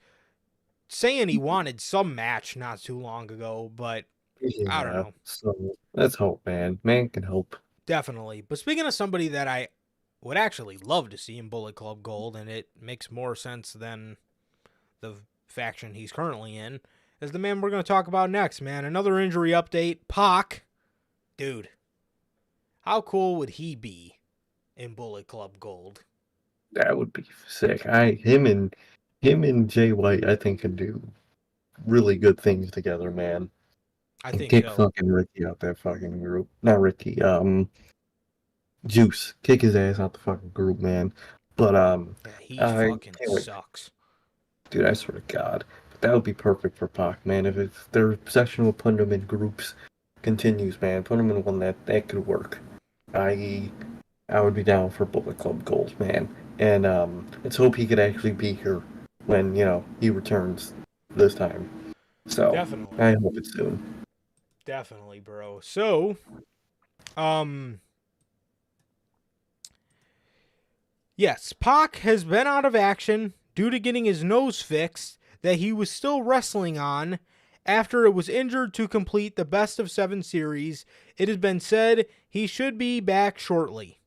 saying he wanted some match not too long ago, but I don't Yeah, know. so let's hope, man. Man can hope. Definitely. But speaking of somebody that I would actually love to see in Bullet Club Gold, and it makes more sense than the faction he's currently in, is the man we're going to talk about next, man. Another injury update. Pac. Dude, how cool would he be in Bullet Club Gold? That would be sick. Him and Jay White, I think, can do really good things together, man. I And think kick so. fucking Ricky out that fucking group. Not Ricky, Juice. Kick his ass out the fucking group, man. But Yeah, he I fucking can't wait. sucks. Dude, I swear to God. But that would be perfect for Pac, man. If their obsession with putting them in groups continues, man, put them in one that could work. I I would be down for Bullet Club Gold, man. And let's hope he could actually be here when, he returns this time. So Definitely. I hope it's soon. Definitely, bro. So, um, yes, Pac has been out of action due to getting his nose fixed that he was still wrestling on after it was injured to complete the best of 7 series. It has been said he should be back shortly.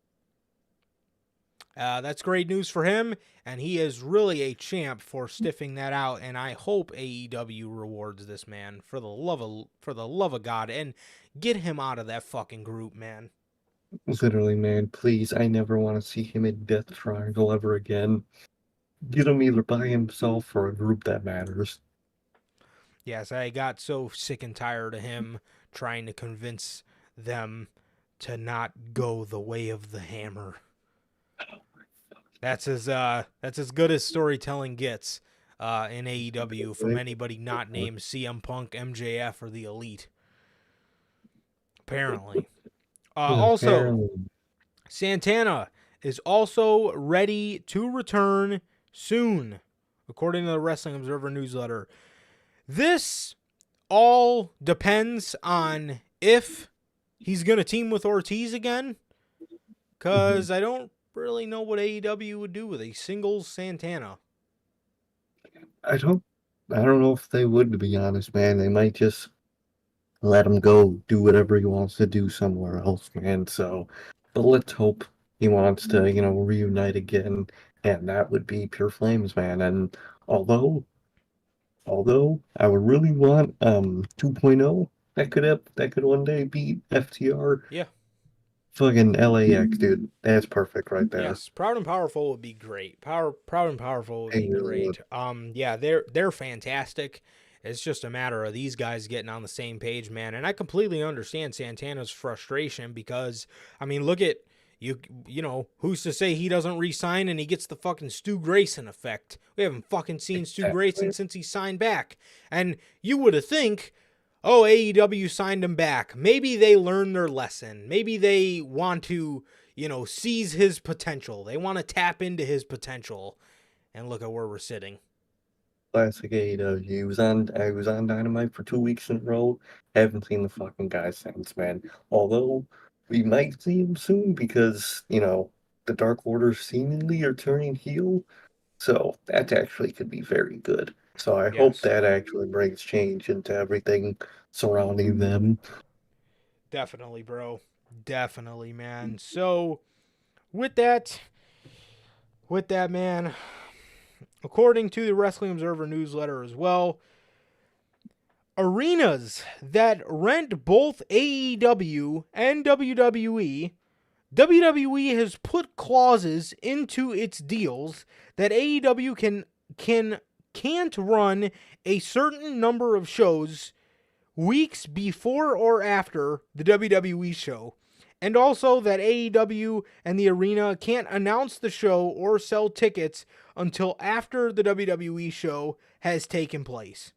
That's great news for him, and he is really a champ for stiffing that out. And I hope AEW rewards this man for the love of God and get him out of that fucking group, man. Literally, man, please, I never want to see him in Death Triangle ever again. Get him either by himself or a group that matters. Yes, I got so sick and tired of him trying to convince them to not go the way of the hammer. That's as good as storytelling gets in AEW from anybody not named CM Punk, MJF, or the Elite. Apparently. Also, Apparently. Santana is also ready to return soon, according to the Wrestling Observer newsletter. This all depends on if he's going to team with Ortiz again, because I don't really know what AEW would do with a singles Santana. I don't know if they would, to be honest, man. They might just let him go do whatever he wants to do somewhere else, man. So, but let's hope he wants to, reunite again, and that would be pure flames, man. And although I would really want 2.0 that could one day beat FTR. Yeah. Fucking LAX, dude. That's perfect right there. Yes, Proud and Powerful would be great. Proud and Powerful would be They really great. Yeah, they're fantastic. It's just a matter of these guys getting on the same page, man. And I completely understand Santana's frustration because, I mean, look at you know, who's to say he doesn't re-sign and he gets the fucking Stu Grayson effect? We haven't fucking seen Stu Grayson since he signed back. And you would have think, oh, AEW signed him back. Maybe they learned their lesson. Maybe they want to, seize his potential. They want to tap into his potential. And look at where we're sitting. Classic AEW. I was on Dynamite for 2 weeks in a row. Haven't seen the fucking guy since, man. Although we might see him soon because, the Dark Order seemingly are turning heel. So that actually could be very good. So I hope Yes. that actually brings change into everything surrounding them. Definitely, bro. Definitely, man. So, with that, man, according to the Wrestling Observer newsletter as well, arenas that rent both AEW and WWE, WWE has put clauses into its deals that AEW can't run a certain number of shows weeks before or after the WWE show, and also that AEW and the arena can't announce the show or sell tickets until after the WWE show has taken place.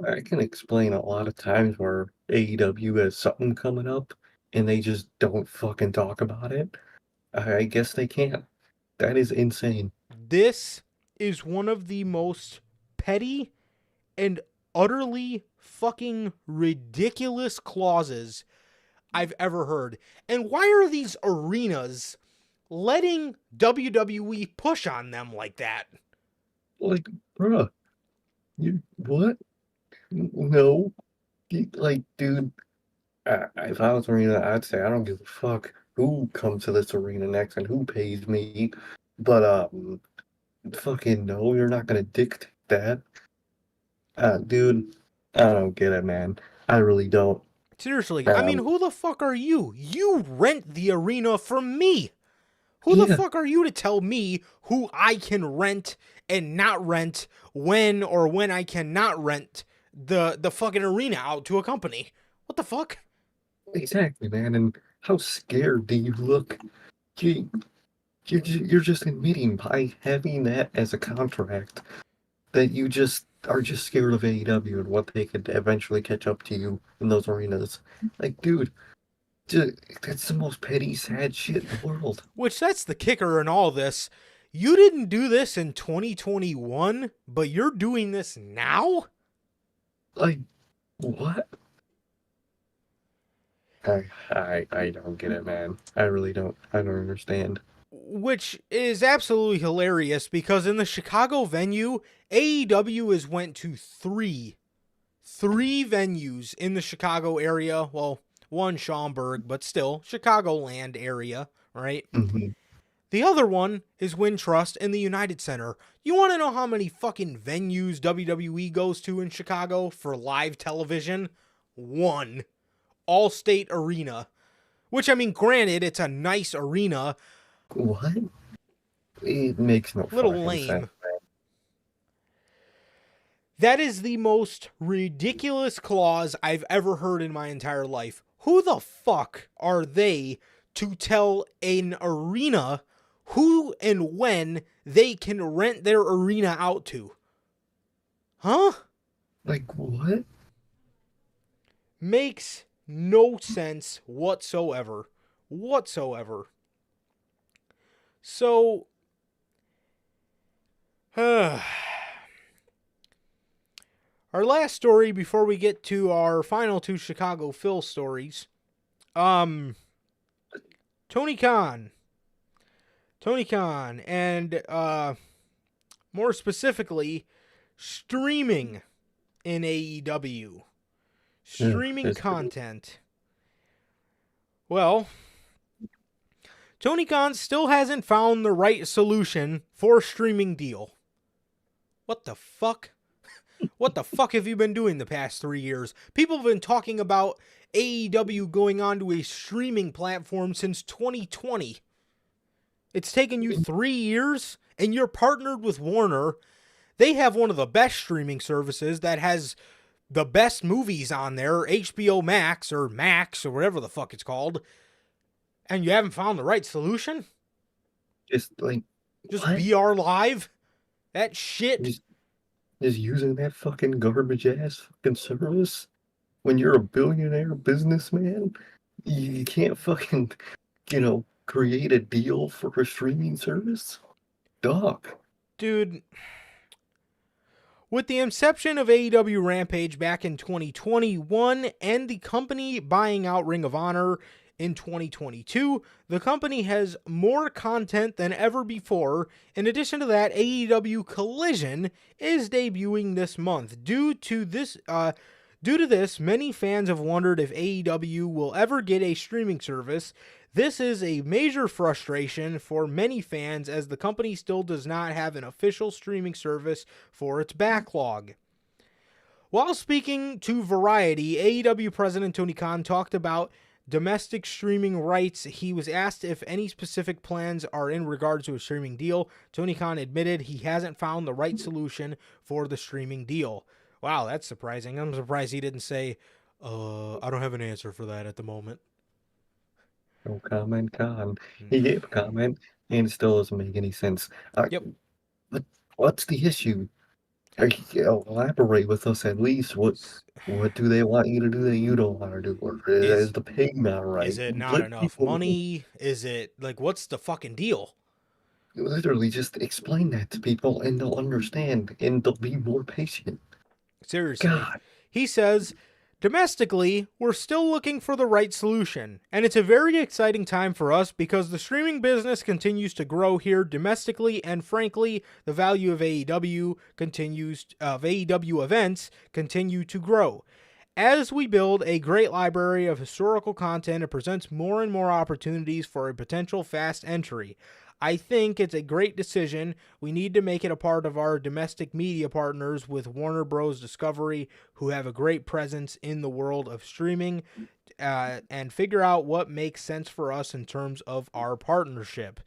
I can explain a lot of times where AEW has something coming up and they just don't fucking talk about it. I guess they can't. That is insane. This is one of the most petty and utterly fucking ridiculous clauses I've ever heard. And why are these arenas letting WWE push on them like that? Like, bruh, you what? No. Like, dude, if I was arena, I'd say I don't give a fuck who comes to this arena next and who pays me. But fucking no, you're not gonna dictate that. Dude, I don't get it, man. I really don't. Seriously, I mean, who the fuck are you? You rent the arena from me. Who the Yeah. fuck are you to tell me who I can rent and not rent when I cannot rent the fucking arena out to a company? What the fuck? Exactly, man. And how scared do you look? You, you're just admitting by having that as a contract that you just are just scared of AEW and what they could eventually catch up to you in those arenas. Like, dude, that's the most petty, sad shit in the world. Which that's the kicker in all this. You didn't do this in 2021, but you're doing this now? Like, what? I don't get it, man. I really don't. I don't understand. Which is absolutely hilarious because in the Chicago venue, AEW has went to three venues in the Chicago area. Well, one Schaumburg, but still Chicagoland area, right? Mm-hmm. The other one is Wintrust in the United Center. You want to know how many fucking venues WWE goes to in Chicago for live television? One. Allstate Arena, Which, I mean, granted, it's a nice arena. What? It makes no Little fucking lame. sense, man. That is the most ridiculous clause I've ever heard in my entire life. Who the fuck are they to tell an arena who and when they can rent their arena out to? Huh? Like, what? Makes no sense whatsoever. So, our last story before we get to our final two Chicago Phil stories. Tony Khan, and more specifically, streaming in AEW. Streaming content. Well, Tony Khan still hasn't found the right solution for a streaming deal. What the fuck? What the fuck have you been doing the past 3 years? People have been talking about AEW going onto a streaming platform since 2020. It's taken you 3 years, and you're partnered with Warner. They have one of the best streaming services that has the best movies on there, HBO Max or whatever the fuck it's called. And you haven't found the right solution? Just like, Just what? BR Live? That shit? Just using that fucking garbage ass fucking service? When you're a billionaire businessman, you can't fucking, create a deal for a streaming service? Dog. Dude, with the inception of AEW Rampage back in 2021 and the company buying out Ring of Honor in 2022, the company has more content than ever before. In addition to that, AEW Collision is debuting this month. Due to this, many fans have wondered if AEW will ever get a streaming service. This is a major frustration for many fans as the company still does not have an official streaming service for its backlog. While speaking to Variety, AEW President Tony Khan talked about domestic streaming rights. He was asked if any specific plans are in regards to a streaming deal. Tony Khan admitted he hasn't found the right solution for the streaming deal. Wow, that's surprising. I'm surprised he didn't say, I don't have an answer for that at the moment. No comment, Khan. He gave a comment, and it still doesn't make any sense. Yep. What's the issue? Elaborate with us at least. What do they want you to do that you don't want to do? Or is the pay not right? Is it not enough money? Is it, what's the fucking deal? Literally, just explain that to people, and they'll understand, and they'll be more patient. Seriously. God. He says, domestically, we're still looking for the right solution, and it's a very exciting time for us because the streaming business continues to grow here domestically, and frankly, the value of AEW events continue to grow. As we build a great library of historical content, it presents more and more opportunities for a potential fast entry. I think it's a great decision. We need to make it a part of our domestic media partners with Warner Bros. Discovery, who have a great presence in the world of streaming, and figure out what makes sense for us in terms of our partnership.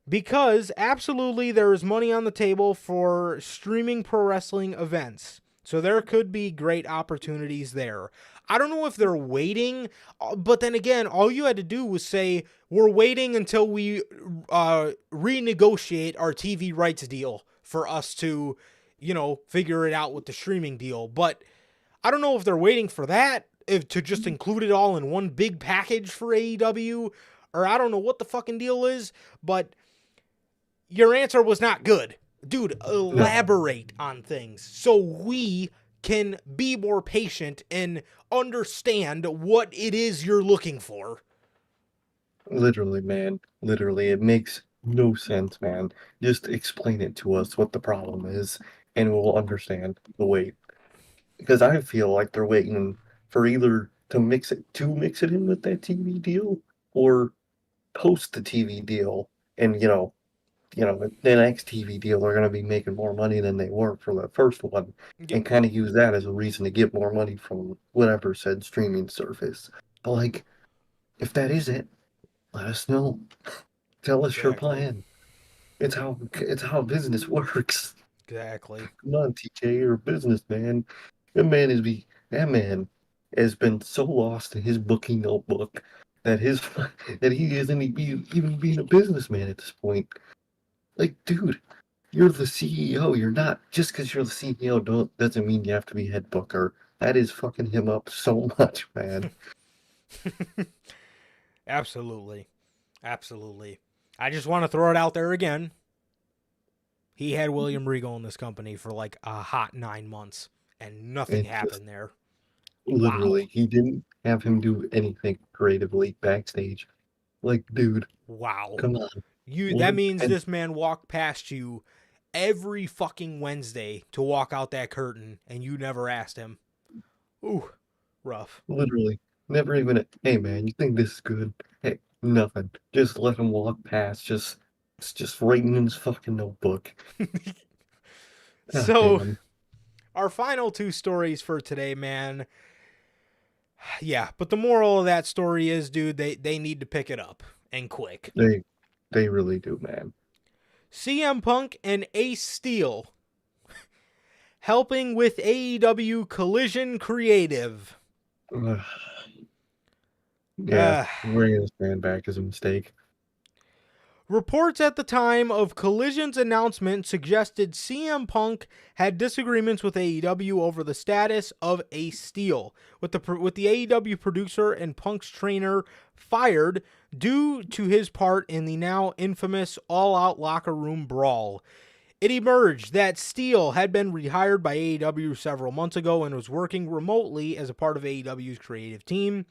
Because absolutely there is money on the table for streaming pro wrestling events. So there could be great opportunities there. I don't know if they're waiting, but then again, all you had to do was say, we're waiting until we renegotiate our TV rights deal for us to, figure it out with the streaming deal. But I don't know if they're waiting for that, to just include it all in one big package for AEW, or I don't know what the fucking deal is, but your answer was not good. Dude, elaborate on things so we can be more patient and understand what it is you're looking for. Literally, man. Literally, it makes no sense, man. Just explain it to us what the problem is, and we'll understand the wait. Because I feel like they're waiting for either to mix it in with that TV deal, or post the TV deal, and the next TV deal, they're going to be making more money than they were for the first one, and kind of use that as a reason to get more money from whatever said streaming service. But if that is it, let us know. Tell us your Exactly. plan. It's how business works. Exactly. Come on, TK, you're a businessman. That man has been so lost in his booking notebook that that he isn't even being a businessman at this point. Like, dude, you're the CEO. You're not just because you're the CEO doesn't mean you have to be head booker. That is fucking him up so much, man. Absolutely. Absolutely. I just want to throw it out there again. He had William Regal in this company for like a hot 9 months, and nothing And just happened there. Wow. literally, he didn't have him do anything creatively backstage. Like, dude, Wow. come on. That What? means And this man walked past you every fucking Wednesday to walk out that curtain, and you never asked him. Ooh, rough. literally, never even, hey man, you think this is good? Hey, nothing. Just let him walk past. It's just writing in his fucking notebook. God So, damn. our final two stories for today, man. Yeah, but the moral of that story is, dude, they need to pick it up and quick. They really do, man. CM Punk and Ace Steel helping with AEW Collision Creative. Ugh. Yeah, Uh, bringing this man back is a mistake. Reports at the time of Collision's announcement suggested CM Punk had disagreements with AEW over the status of Ace Steel, with the AEW producer and Punk's trainer fired due to his part in the now infamous all-out locker room brawl. It emerged that Steel had been rehired by AEW several months ago and was working remotely as a part of AEW's creative team.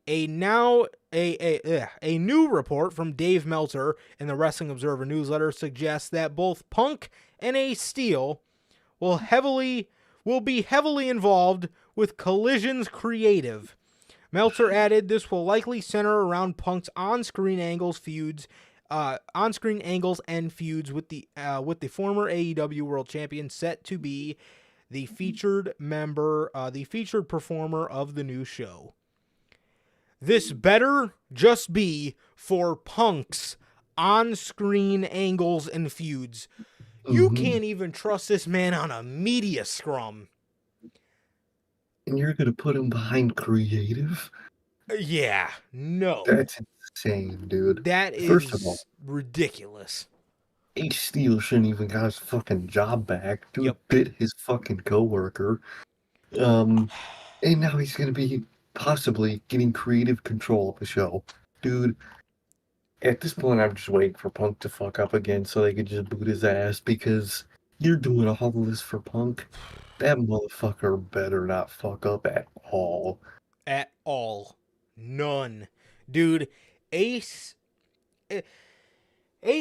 A new report from Dave Meltzer in the Wrestling Observer newsletter suggests that both Punk and Ace Steel will be heavily involved with Collision's creative. Meltzer added this will likely center around Punk's on-screen angles and feuds with the former AEW World Champion, set to be the featured performer of the new show. This better just be for Punk's on-screen angles and feuds. You can't even trust this man on a media scrum. And you're gonna put him behind creative? Yeah, no. That's insane, dude. That First of all, is ridiculous. Ace Steel shouldn't even got his fucking job back. Dude Yep. bit his fucking coworker. And now he's gonna be possibly getting creative control of the show. Dude, at this point, I'm just waiting for Punk to fuck up again so they could just boot his ass because you're doing all this for Punk. That motherfucker better not fuck up at all. At all. None. Dude, Ace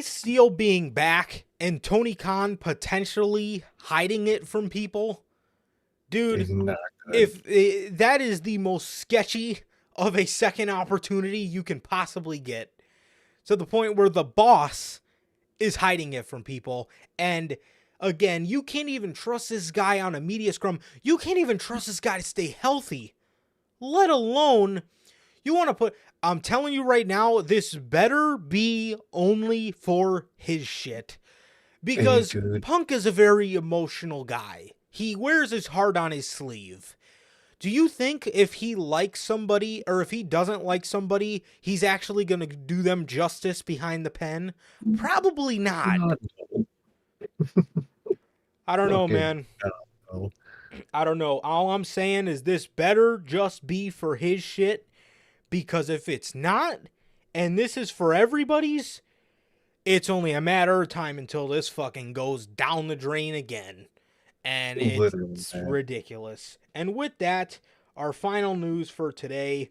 Steel being back and Tony Khan potentially hiding it from people. Dude, He's not good. if that is the most sketchy of a second opportunity you can possibly get, to the point where the boss is hiding it from people. And again, you can't even trust this guy on a media scrum. You can't even trust this guy to stay healthy, let alone you want to put. I'm telling you right now, this better be only for his shit, because Hey, dude. Punk is a very emotional guy. He wears his heart on his sleeve. Do you think if he likes somebody or if he doesn't like somebody, he's actually going to do them justice behind the pen? Probably not. God, I don't know, okay. man. No. I don't know. All I'm saying is this better just be for his shit, because if it's not, and this is for everybody's, it's only a matter of time until this fucking goes down the drain again. And it's ridiculous. And with that, our final news for today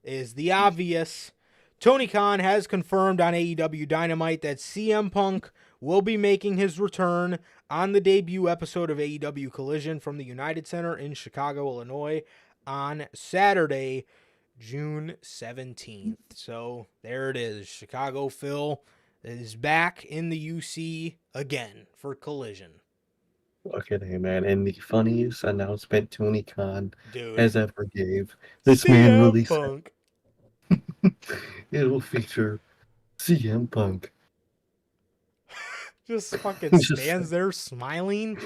is the obvious. Tony Khan has confirmed on AEW Dynamite that CM Punk will be making his return on the debut episode of AEW Collision from the United Center in Chicago, Illinois on Saturday, June 17th. So there it is. Chicago Phil is back in the UC again for Collision. Fucking hey, man. And the funniest announcement Tony Khan Dude. has ever gave. This CM man really Punk. It'll feature CM Punk. Just fucking Just stands there smiling.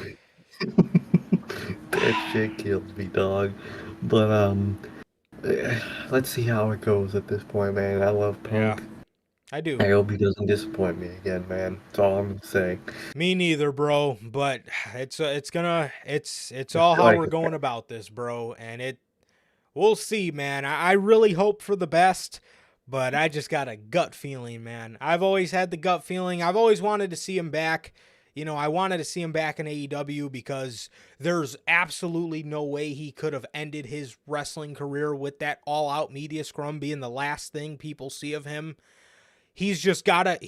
that shit kills me, dog. But let's see how it goes at this point, man. I love Yeah, Punk. I do. I hope he doesn't disappoint me again, man. That's all I'm gonna say. Me neither, bro. But it's I all feel how like we're going about this, bro. And we'll see, man. I really hope for the best, but I just got a gut feeling, man. I've always had the gut feeling. I've always wanted to see him back. You know, I wanted to see him back in AEW because there's absolutely no way he could have ended his wrestling career with that all-out media scrum being the last thing people see of him. He's just gotta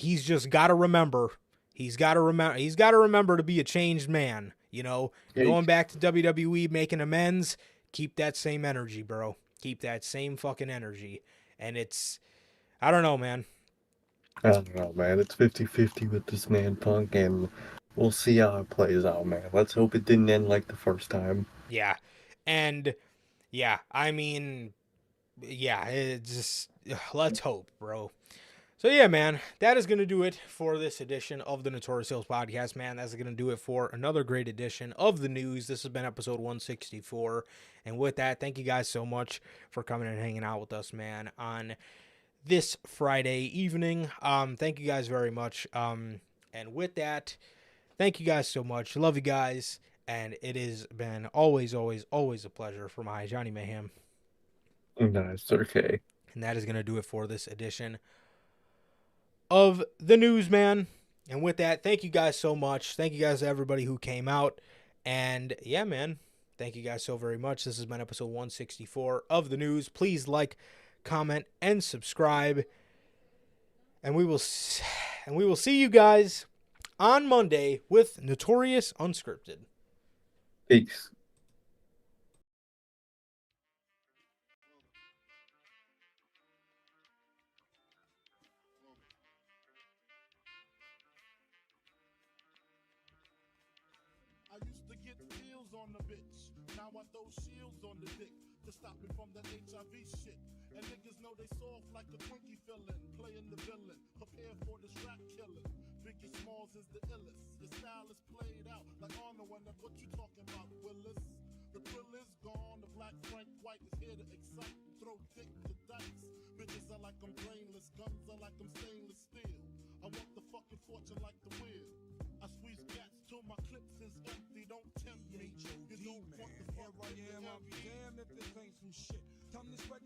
remember. He's gotta remember to be a changed man. You know, yeah, going back to WWE, making amends. Keep that same energy, bro. Keep that same fucking energy. And I don't know, man. I don't know, man. It's 50-50 with this man Punk, and we'll see how it plays out, man. Let's hope it didn't end like the first time. Yeah. And yeah, I mean, yeah, it's just let's hope, bro. So yeah, man, that is going to do it for this edition of the Notorious Sales Podcast, man. That's going to do it for another great edition of the news. This has been episode 164. And with that, thank you guys so much for coming and hanging out with us, man, on this Friday evening. Thank you guys very much. And with that, thank you guys so much. Love you guys. And it has been always, always, always a pleasure for my Johnny Mayhem. Nice, okay. And that is going to do it for this edition of the Newsman. And with that, thank you guys so much. Thank you guys to everybody who came out. And yeah, man, thank you guys so very much. This has been episode 164 of the news. Please like, comment, and subscribe. And we will see you guys on Monday with Notorious Unscripted. Peace. I used to get pills on the bitch. Now I throw shields on the dick to stop me from that HIV shit. And niggas know they soft like a Twinkie fillin', playing the villain, prepare for the strap killing. Biggie Smalls is the illest. Your style is played out like Arnold when that what you talking about, Willis? The thrill is gone, the black Frank White is here to excite, throw dick to dice. Bitches are like I'm brainless, guns are like I'm stainless steel. I want the fucking fortune like the wheel. I squeeze cats till my clips is empty, don't tempt me. You don't want the fuck Here I am, I'll be damned if this ain't some shit. Time to spread